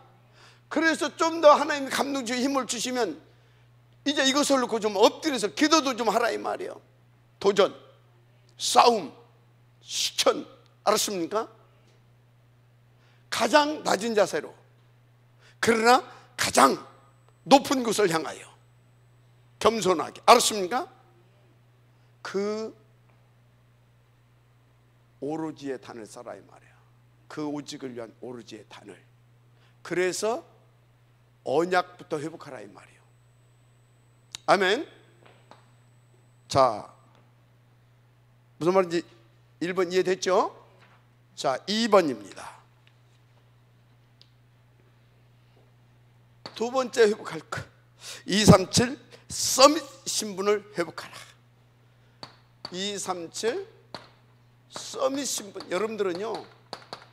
그래서 좀 더 하나님이 감동 주시고 힘을 주시면 이제 이것을 놓고 좀 엎드려서 기도도 좀 하라 이 말이에요. 도전, 싸움, 실천. 알았습니까? 가장 낮은 자세로, 그러나 가장 높은 곳을 향하여 겸손하게. 알았습니까? 그 오로지의 단을 쌓아 이 말이야. 그 오직을 위한 오로지의 단을. 그래서 언약부터 회복하라 이 말이에요. 아멘. 자, 무슨 말인지 1번 이해됐죠? 자, 2번입니다. 두 번째 회복할 것, 237 서밋 신분을 회복하라. 237 서밋 신분. 여러분들은요,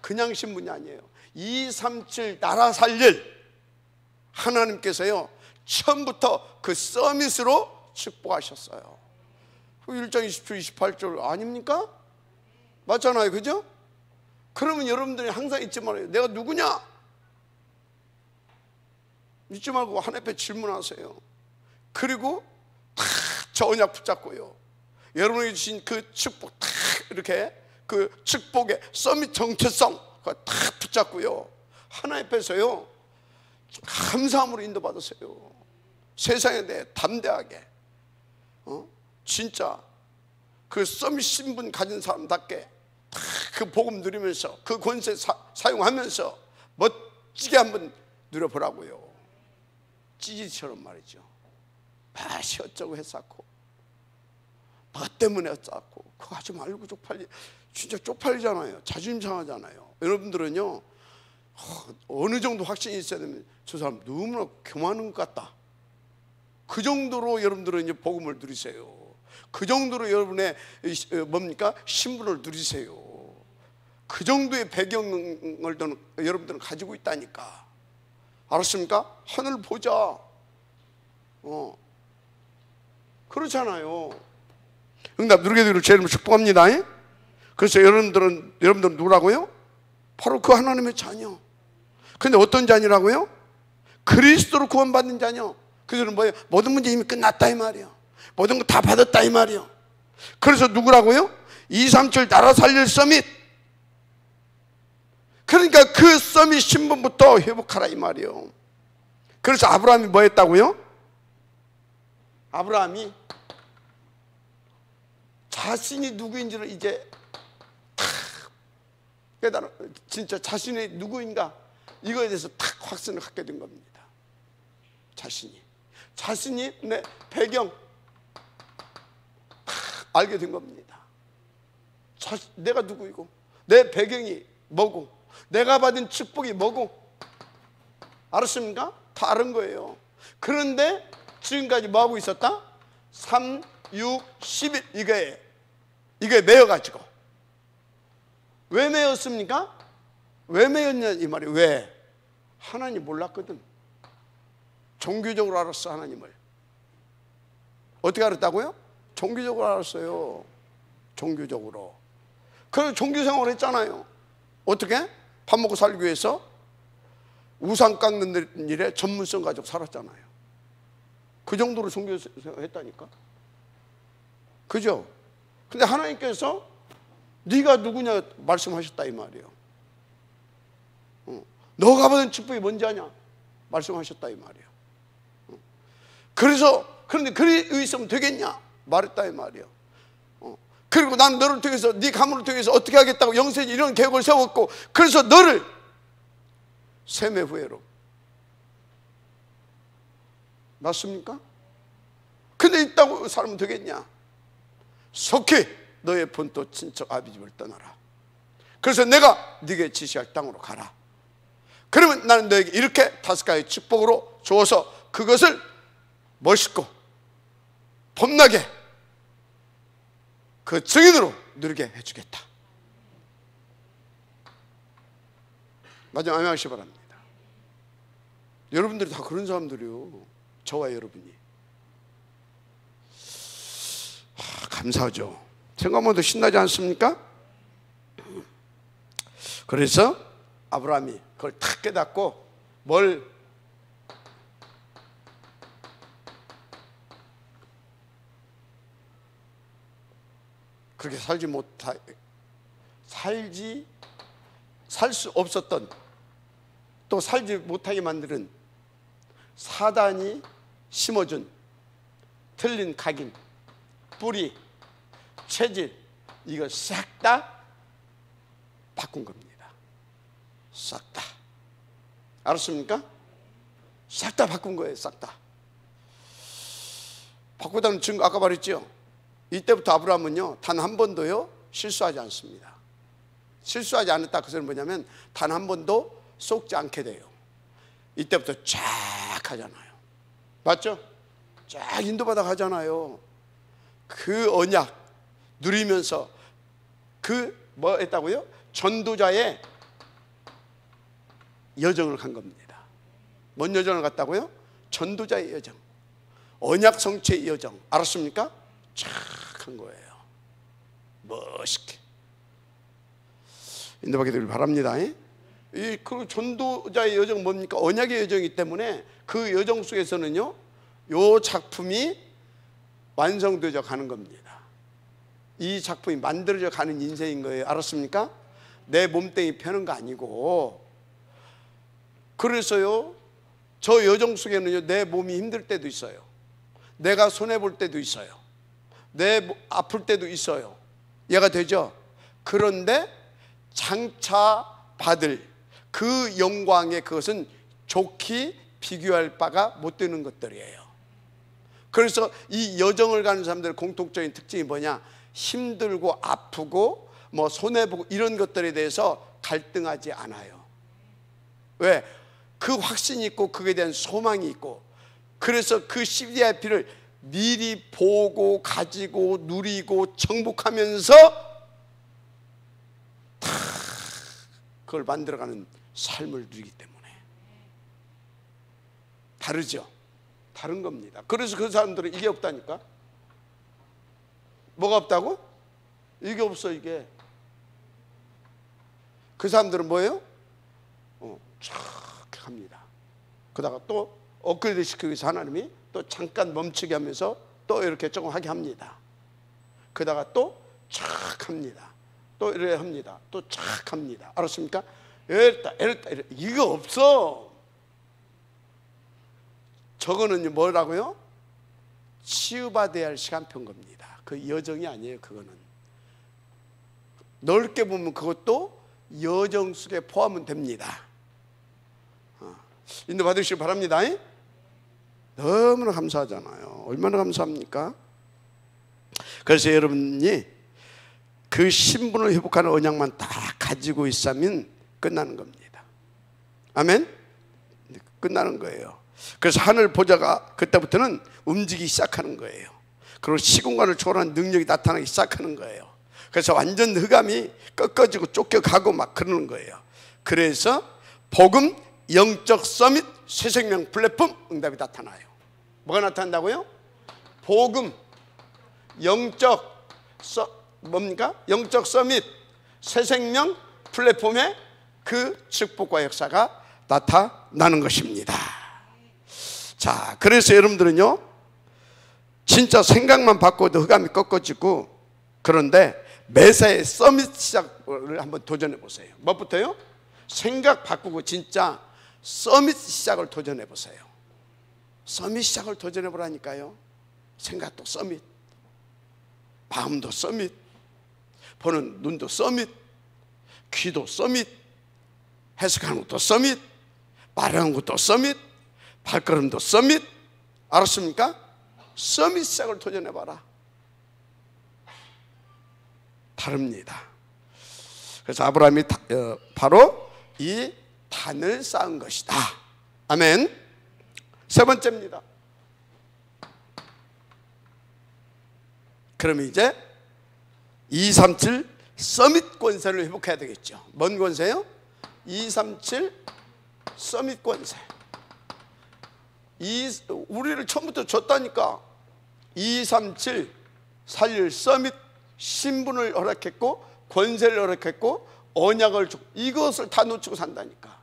그냥 신분이 아니에요. 237 나라 살릴 하나님께서요, 처음부터 그 서밋으로 축복하셨어요. 1장 20절 28절 아닙니까? 맞잖아요, 그죠? 그러면 여러분들이 항상 잊지 말아요. 내가 누구냐? 잊지 말고 하나님 앞에 질문하세요. 그리고 다 저 언약 붙잡고요, 여러분에게 주신 그 축복 다 이렇게 그 축복의 서밋 정체성 그거 다 붙잡고요, 하나님 앞에서요 감사함으로 인도받으세요. 세상에 대해 담대하게, 진짜 그 서밋 신분 가진 사람답게 다 그 복음 누리면서 그 권세 사용하면서 멋지게 한번 누려보라고요. 찌질처럼 말이죠. 맛이 어쩌고 했었고 나 때문에 했었고 그거 하지 말고 쪽팔리. 진짜 쪽팔리잖아요. 자존심 상하잖아요. 여러분들은요, 어느 정도 확신이 있어야 되면 저 사람 너무나 교만한 것 같다, 그 정도로 여러분들은 이제 복음을 누리세요. 그 정도로 여러분의 뭡니까? 신분을 누리세요. 그 정도의 배경을 여러분들은 가지고 있다니까. 알았습니까? 하늘 보자. 그렇잖아요. 응답 누리게 되기를 제 이름으로 축복합니다. 그래서 여러분들은 누구라고요? 바로 그 하나님의 자녀. 근데 어떤 자녀라고요? 그리스도로 구원받는 자녀. 그들은 뭐예요? 모든 문제 이미 끝났다 이 말이에요. 모든 거 다 받았다 이 말이에요. 그래서 누구라고요? 237 나라 살릴 서밋. 그러니까 그 서밋 신분부터 회복하라 이 말이에요. 그래서 아브라함이 뭐 했다고요? 아브라함이 자신이 누구인지를 이제 탁 깨달아, 진짜 자신이 누구인가 이거에 대해서 탁 확신을 갖게 된 겁니다. 자신이 내 배경 탁 알게 된 겁니다. 내가 누구이고 내 배경이 뭐고 내가 받은 축복이 뭐고. 알았습니까? 다 아는 거예요. 그런데 지금까지 뭐하고 있었다? 3, 6, 11 이게 매여가지고. 왜 매였습니까? 왜 매였냐 이 말이에요. 왜? 하나님 몰랐거든. 종교적으로 알았어. 하나님을 어떻게 알았다고요? 종교적으로 알았어요. 종교적으로. 그래서 종교생활을 했잖아요. 어떻게? 밥 먹고 살기 위해서 우상 깎는 일에 전문성 가지고 살았잖아요. 그 정도로 종교했다니까. 그죠? 근데 하나님께서 네가 누구냐 말씀하셨다 이 말이에요. 너가 받은 축복이 뭔지 아냐 말씀하셨다 이 말이에요. 그런데 그리 있으면 되겠냐 말했다 이 말이에요. 그리고 난 너를 통해서 네 가문을 통해서 어떻게 하겠다고 영세지 이런 계획을 세웠고, 그래서 너를 세매 후회로. 맞습니까? 근데 있다고 살면 되겠냐? 속히 너의 본토 친척 아비집을 떠나라. 그래서 내가 네게 지시할 땅으로 가라. 그러면 나는 너에게 이렇게 5가지 축복으로 주어서 그것을 멋있고 폼나게 그 증인으로 누리게 해주겠다. 마지막 아멘 하시기 바랍니다. 여러분들이 다 그런 사람들이요. 저와 여러분이. 감사하죠. 생각만 해도 신나지 않습니까? 그래서 아브라함이 그걸 탁 깨닫고 뭘 그렇게 살 수 없었던, 또 살지 못하게 만드는 사단이 심어준 틀린 각인, 뿌리, 체질, 이거 싹 다 바꾼 겁니다. 싹 다. 알았습니까? 싹 다 바꾼 거예요. 싹 다. 바꾸다는 증거 아까 말했죠. 이때부터 아브라함은요 단 한 번도요 실수하지 않습니다. 실수하지 않았다 그 소리는 뭐냐면 단 한 번도 속지 않게 돼요. 이때부터 쫙 하잖아요. 맞죠? 쫙 인도받아 가잖아요. 그 언약 누리면서 그 뭐 했다고요? 전도자의 여정을 간 겁니다. 뭔 여정을 갔다고요? 전도자의 여정, 언약 성취의 여정. 알았습니까? 쫙 한 거예요. 멋있게 인도받게 되길 바랍니다. 그 전도자의 여정은 뭡니까? 언약의 여정이기 때문에 그 여정 속에서는요 요 작품이 완성되어져 가는 겁니다. 이 작품이 만들어져 가는 인생인 거예요. 알았습니까? 내 몸뚱이 펴는 거 아니고. 그래서요 저 여정 속에는요 내 몸이 힘들 때도 있어요. 내가 손해볼 때도 있어요. 내 아플 때도 있어요. 이해가 되죠? 그런데 장차 받을 그 영광의 그것은 좋게 비교할 바가 못 되는 것들이에요. 그래서 이 여정을 가는 사람들의 공통적인 특징이 뭐냐? 힘들고 아프고 뭐 손해보고 이런 것들에 대해서 갈등하지 않아요. 왜? 그 확신이 있고 그에 대한 소망이 있고, 그래서 그 CVIP를 미리 보고 가지고 누리고 정복하면서 다 그걸 만들어가는 삶을 누리기 때문에 다르죠. 다른 겁니다. 그래서 그 사람들은 이게 없다니까. 뭐가 없다고? 이게 없어. 이게 그 사람들은 뭐예요? 쫙 합니다. 그러다가 또 업그레이드 시키기 위해서 하나님이 또 잠깐 멈추게 하면서 또 이렇게 조금 하게 합니다. 그러다가 또 쫙 합니다. 또 이렇게 합니다. 또 쫙 합니다. 알았습니까? 이랬다 이거 없어. 저거는 뭐라고요? 치유받아야 할 시간표인 겁니다. 그 여정이 아니에요. 그거는 넓게 보면 그것도 여정 속에 포함은 됩니다. 인도 받으시기 바랍니다. 너무나 감사하잖아요. 얼마나 감사합니까? 그래서 여러분이 그 신분을 회복하는 언약만 다 가지고 있으면 끝나는 겁니다. 아멘? 끝나는 거예요. 그래서 하늘 보좌가 그때부터는 움직이기 시작하는 거예요. 그리고 시공간을 초월하는 능력이 나타나기 시작하는 거예요. 그래서 완전 흑암이 꺾어지고 쫓겨가고 막 그러는 거예요. 그래서 복음 영적 서밋 새생명 플랫폼 응답이 나타나요. 뭐가 나타난다고요? 복음 영적 뭡니까? 영적 서밋 새생명 플랫폼에 그 축복과 역사가 나타나는 것입니다. 자, 그래서 여러분들은요 진짜 생각만 바꿔도 흑암이 꺾어지고, 그런데 매사에 서밋 시작을 한번 도전해 보세요. 뭐부터요? 생각 바꾸고 진짜 서밋 시작을 도전해 보세요. 서밋 시작을 도전해 보라니까요. 생각도 서밋, 마음도 서밋, 보는 눈도 서밋, 귀도 서밋, 해석하는 것도 서밋, 말하는 것도 서밋, 발걸음도 서밋. 알았습니까? 서밋 시작을 도전해 봐라. 다릅니다. 그래서 아브라함이 바로 이 단을 쌓은 것이다. 아멘. 세 번째입니다. 그럼 이제 237 서밋 권세를 회복해야 되겠죠. 뭔 권세요? 237 서밋 권세. 우리를 처음부터 줬다니까. 237 살릴 서밋 신분을 허락했고, 권세를 허락했고, 언약을 주고, 이것을 다 놓치고 산다니까.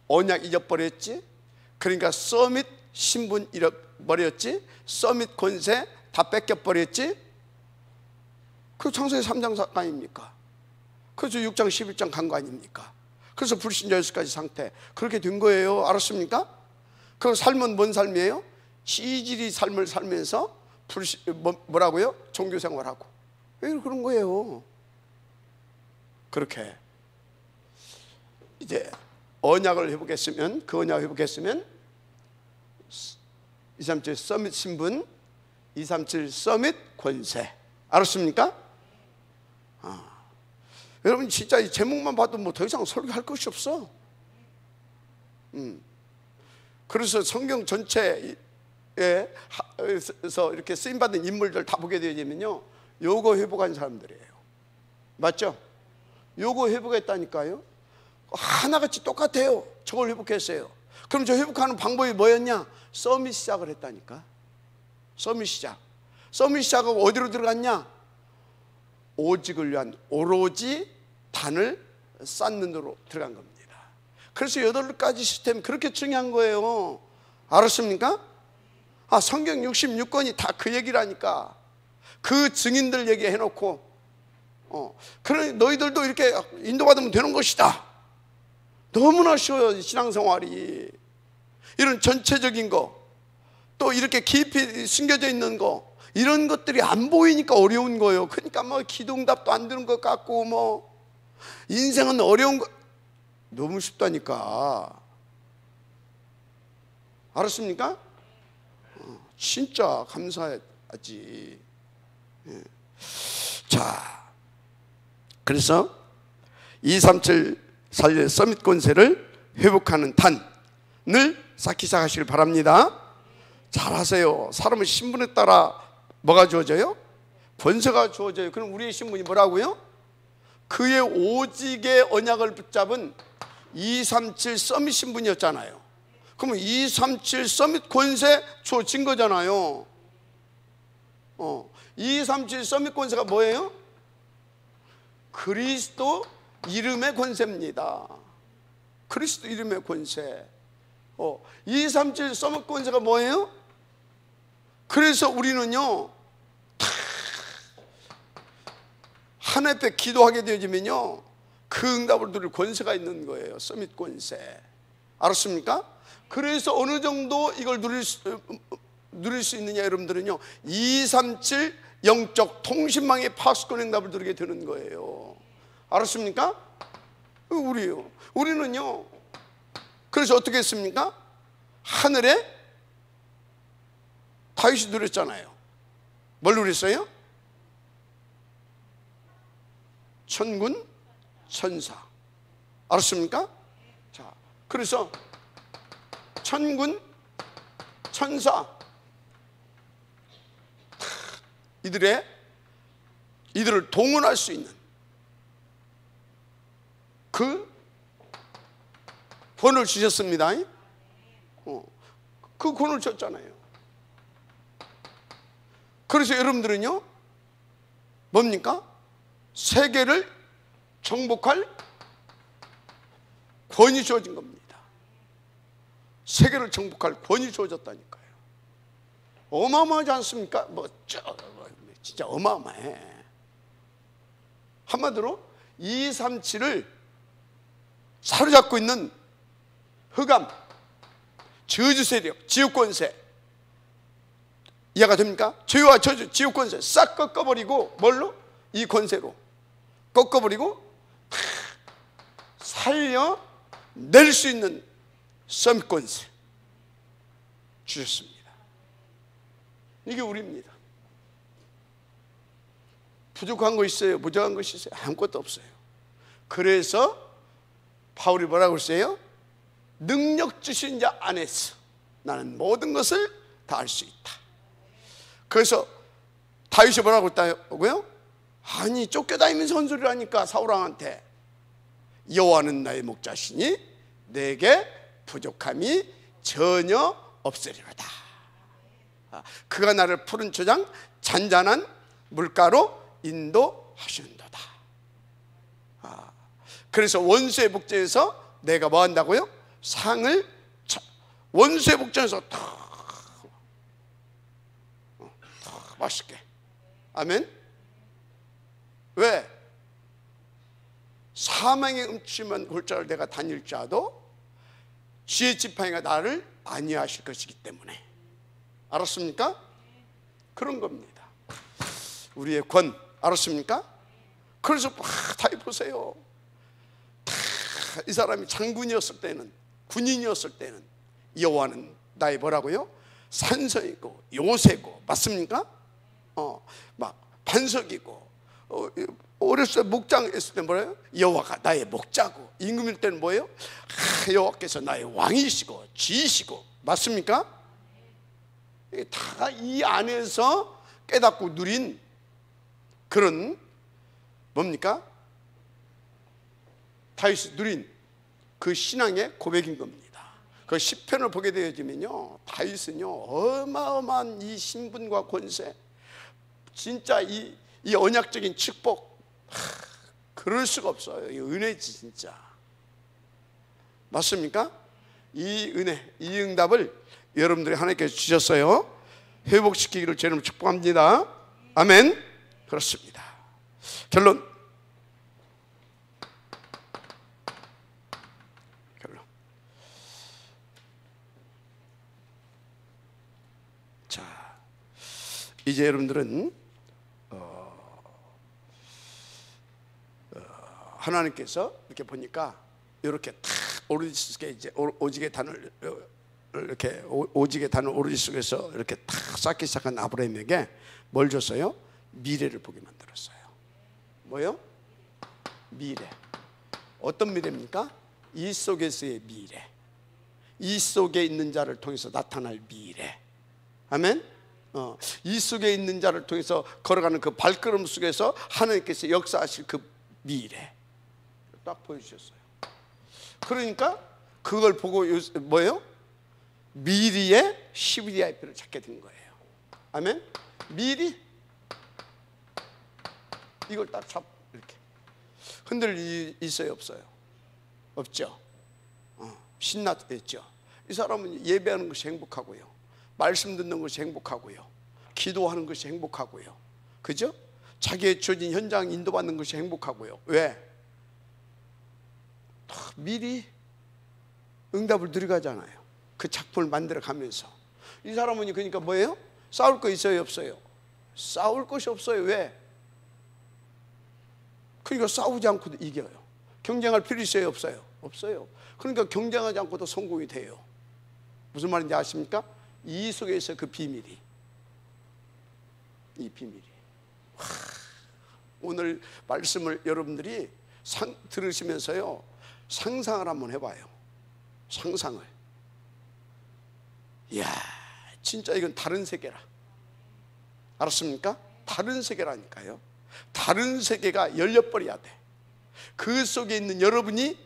언약 잊어버렸지. 그러니까 서밋 신분 잃어버렸지. 서밋 권세 다 뺏겨버렸지. 그 창세기 3장 사건 아닙니까? 그래서 6장 11장 간 거 아닙니까? 그래서 불신자 6가지 상태 그렇게 된 거예요. 알았습니까? 그 삶은 뭔 삶이에요? 찌질이 삶을 살면서 뭐라고요? 종교생활하고. 왜 그런 거예요? 그렇게 이제 언약을 회복했으면, 그 언약을 회복했으면 237 서밋 신분, 237 서밋 권세. 알았습니까? 여러분 진짜 이 제목만 봐도 뭐 더 이상 설교할 것이 없어. 그래서 성경 전체에서 이렇게 쓰임받은 인물들 다 보게 되면요, 요거 회복한 사람들이에요. 맞죠? 요거 회복했다니까요. 하나같이 똑같아요. 저걸 회복했어요. 그럼 저 회복하는 방법이 뭐였냐? 서밋 시작을 했다니까. 서밋 시작. 서밋 시작하고 어디로 들어갔냐? 오직을 위한 오로지 단을 쌓는 데로 들어간 겁니다. 그래서 8가지 시스템 그렇게 중요한 거예요. 알았습니까? 성경 66권이 다 그 얘기라니까. 그 증인들 얘기해 놓고, 그래 너희들도 이렇게 인도받으면 되는 것이다. 너무나 쉬워요. 신앙생활이 이런 전체적인 거, 또 이렇게 깊이 숨겨져 있는 거, 이런 것들이 안 보이니까 어려운 거예요. 그러니까 뭐 기도응답도 안 되는 것 같고, 뭐 인생은 어려운 거 너무 쉽다니까. 알았습니까? 진짜 감사하지. 자, 그래서 237 살릴 서밋 권세를 회복하는 단을 쌓기 시작하시길 바랍니다. 잘하세요. 사람의 신분에 따라 뭐가 주어져요? 권세가 주어져요. 그럼 우리의 신분이 뭐라고요? 그의 오직의 언약을 붙잡은 237 서밋 신분이었잖아요. 그러면 237 서밋 권세 주어진 거잖아요. 237 서밋 권세가 뭐예요? 그리스도 이름의 권세입니다. 그리스도 이름의 권세. 237 서밋 권세가 뭐예요? 그래서 우리는요, 하나님 앞에 기도하게 되어지면요, 그 응답을 누릴 권세가 있는 거예요. 서밋 권세. 알았습니까? 그래서 어느 정도 이걸 누릴 수 있느냐, 여러분들은요, 237 영적 통신망의 파수권 응답을 누리게 되는 거예요. 알았습니까? 우리는요, 그래서 어떻게 했습니까? 하늘에 다윗이 누렸잖아요. 뭘 누렸어요? 천군 천사. 알았습니까? 자, 그래서 천군 천사 이들을 동원할 수 있는 그 권을 주셨습니다. 그 권을 줬잖아요. 그래서 여러분들은요, 뭡니까? 세계를 정복할 권이 주어진 겁니다. 세계를 정복할 권이 주어졌다니까요. 어마어마하지 않습니까? 진짜 어마어마해. 한마디로 237을 사로잡고 있는 흑암, 저주 세력, 지옥 권세, 이해가 됩니까? 죄와 저주, 지옥 권세 싹 꺾어버리고, 뭘로? 이 권세로 꺾어버리고 살려낼 수 있는 썸 권세 주셨습니다. 이게 우리입니다. 부족한 거 있어요? 부족한 것이 있어요? 아무것도 없어요. 그래서 바울이 뭐라고 했어요? 능력 주신 자 안에서 나는 모든 것을 다 할 수 있다. 그래서 다윗이 뭐라고 했다고요? 아니, 쫓겨다니면서 헌소리를 하니까 사울왕한테 여호와는 나의 목자시니 내게 부족함이 전혀 없으리로다. 그가 나를 푸른 초장 잔잔한 물가로 인도하시는도다. 그래서 원수의 복전에서 내가 뭐 한다고요? 상을 원수의 복전에서 탁 맛있게. 아멘. 왜? 사망의 음침한 골짜기를 내가 다닐지라도 지혜 지팡이가 나를 안위하실 것이기 때문에. 알았습니까? 그런 겁니다. 우리의 권, 알았습니까? 그래서 다 보세요. 이 사람이 장군이었을 때는, 군인이었을 때는 여호와는 나의 뭐라고요? 산성이고 요새고, 맞습니까? 막 반석이고, 어렸을 때 목장했을 때 뭐래요? 여호와가 나의 목자고, 임금일 때는 뭐예요? 여호와께서 나의 왕이시고 지이시고, 맞습니까? 다 이 안에서 깨닫고 누린 그런 뭡니까? 다윗이 누린 그 신앙의 고백인 겁니다. 그 시편을 보게 되어지면요, 다윗은요 어마어마한 이 신분과 권세, 진짜 이 언약적인 축복, 그럴 수가 없어요. 이 은혜지 진짜. 맞습니까? 이 은혜, 이 응답을 여러분들이 하나님께서 주셨어요. 회복시키기를 제 이름으로 축복합니다. 아멘. 그렇습니다. 결론. 자, 이제 여러분들은 하나님께서 이렇게 보니까 이렇게 탁 오르지게 이제 오직의 단을 이렇게 오직의 단을 오르지 속에서 이렇게 탁 쌓기 시작한 아브라함에게 뭘 줬어요? 미래를 보게 만들었어요. 뭐요? 미래. 어떤 미래입니까? 이 속에서의 미래. 이 속에 있는 자를 통해서 나타날 미래. 아멘. 이 속에 있는 자를 통해서 걸어가는 그 발걸음 속에서 하나님께서 역사하실 그 미래 딱 보여주셨어요. 그러니까 그걸 보고 뭐예요? 미리의 12IP를 찾게 된 거예요. 아멘. 미리 이걸 딱 잡 이렇게 흔들 일 있어요, 없어요? 없죠. 신났죠. 이 사람은 예배하는 것이 행복하고요, 말씀 듣는 것이 행복하고요, 기도하는 것이 행복하고요, 그죠? 자기의 주어진 현장 인도받는 것이 행복하고요. 왜? 미리 응답을 누려가잖아요. 그 작품을 만들어 가면서. 이 사람은 그러니까 뭐예요? 싸울 거 있어요, 없어요? 싸울 것이 없어요. 왜? 그러니까 싸우지 않고도 이겨요. 경쟁할 필요 있어요, 없어요? 없어요. 그러니까 경쟁하지 않고도 성공이 돼요. 무슨 말인지 아십니까? 이 속에서 그 비밀이, 이 비밀이. 오늘 말씀을 여러분들이 들으시면서요, 상상을 한번 해봐요. 상상을. 이야, 진짜 이건 다른 세계라. 알았습니까? 다른 세계라니까요. 다른 세계가 열려버려야 돼. 그 속에 있는 여러분이,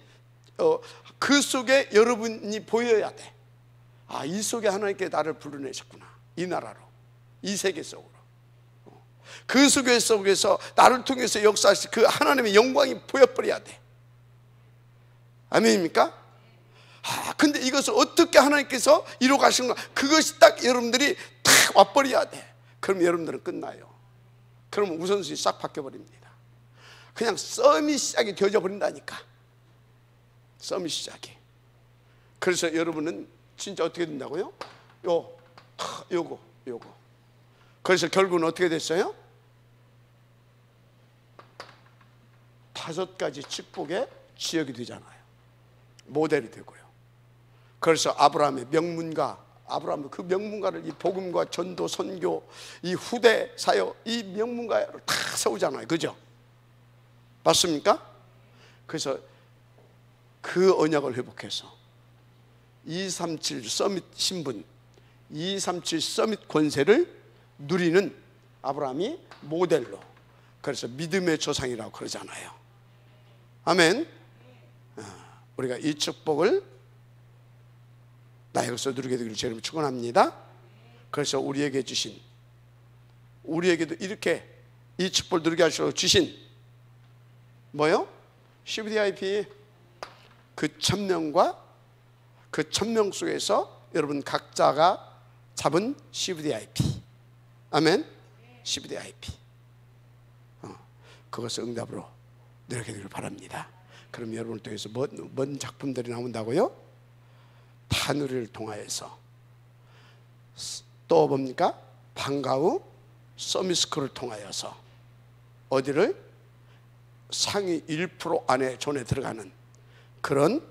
그 속에 여러분이 보여야 돼. 아, 이 속에 하나님께 나를 불러내셨구나. 이 나라로, 이 세계 속으로. 그 속에서 나를 통해서 역사하실 그 하나님의 영광이 보여버려야 돼. 아멘입니까? 근데 이것을 어떻게 하나님께서 이루어 가시는가? 그것이 딱 여러분들이 탁 딱 와버려야 돼. 그럼 여러분들은 끝나요. 그러면 우선순위 싹 바뀌어버립니다. 그냥 썸이 시작이 되어져 버린다니까. 썸이 시작이. 그래서 여러분은 진짜 어떻게 된다고요? 요거. 그래서 결국은 어떻게 됐어요? 5가지 축복의 지역이 되잖아요. 모델이 되고요. 그래서 아브라함의 명문가, 아브라함은 그 명문가를 이 복음과 전도, 선교, 이 후대 사역, 이 명문가를 다 세우잖아요. 그죠? 맞습니까? 그래서 그 언약을 회복해서 237 서밋 신분, 237 서밋 권세를 누리는 아브라함이 모델로, 그래서 믿음의 조상이라고 그러잖아요. 아멘. 우리가 이 축복을 나에게서 누리게 되기를 주님을 축원합니다. 그래서 우리에게 주신, 우리에게도 이렇게 이 축복을 누리게 하시려고 주신 뭐요? CVDIP 그 1000명과 그 1000명 속에서 여러분 각자가 잡은 CVDIP. 아멘. CVDIP. 그것을 응답으로 누리게 되기를 바랍니다. 그럼 여러분을 통해서 뭔 작품들이 나온다고요? 다누리를 통하여서, 또 뭡니까? 방과후 서밋스쿨을 통하여서 어디를? 상위 1% 안에 존에 들어가는 그런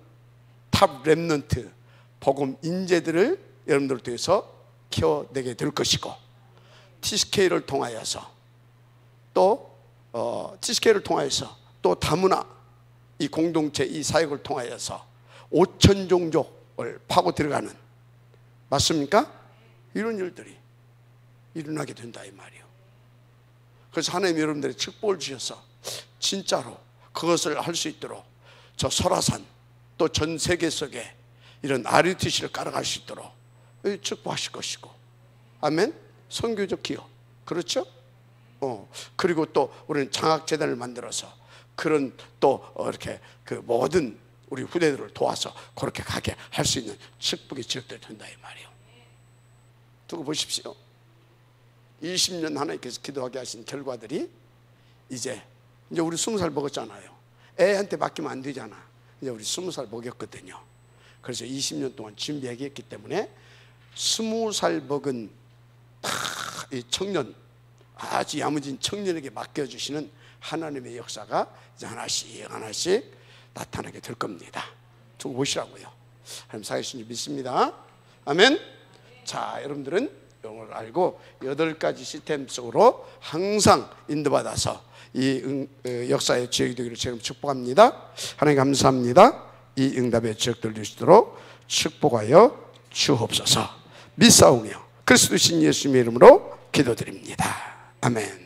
탑 렘넌트 복음 인재들을 여러분들 통해서 키워내게 될 것이고, TCK를 통하여서 또 TCK를 통하여서 또 다문화 이 공동체 이 사역을 통하여서 5천 종족을 파고 들어가는, 맞습니까? 이런 일들이 일어나게 된다 이 말이에요. 그래서 하나님 여러분들의 축복을 주셔서 진짜로 그것을 할 수 있도록 저 설화산 또 전 세계 속에 이런 RUTC를 깔아갈 수 있도록 축복하실 것이고, 아멘. 선교적 기업, 그렇죠? 그리고 또 우리는 장학재단을 만들어서 그런 또 이렇게 그 모든 우리 후대들을 도와서 그렇게 가게 할 수 있는 축복의 지역들이 된다 이 말이에요. 두고 보십시오. 20년 하나님께서 기도하게 하신 결과들이 이제 우리 20살 먹었잖아요. 애한테 맡기면 안 되잖아. 이제 우리 20살 먹였거든요. 그래서 20년 동안 준비하게 했기 때문에 20살 먹은 이 청년, 아주 야무진 청년에게 맡겨주시는 하나님의 역사가 이제 하나씩 나타나게 될 겁니다. 두고 보시라고요. 하나님 살아계신 줄 믿습니다. 아멘. 자, 여러분들은 이걸 알고 8가지 시스템 속으로 항상 인도받아서 이 역사의 지역이 되기를 지금 축복합니다. 하나님 감사합니다. 이 응답의 지역들 되시도록 축복하여 주옵소서. 믿사오며 그리스도 신 예수님의 이름으로 기도드립니다. 아멘.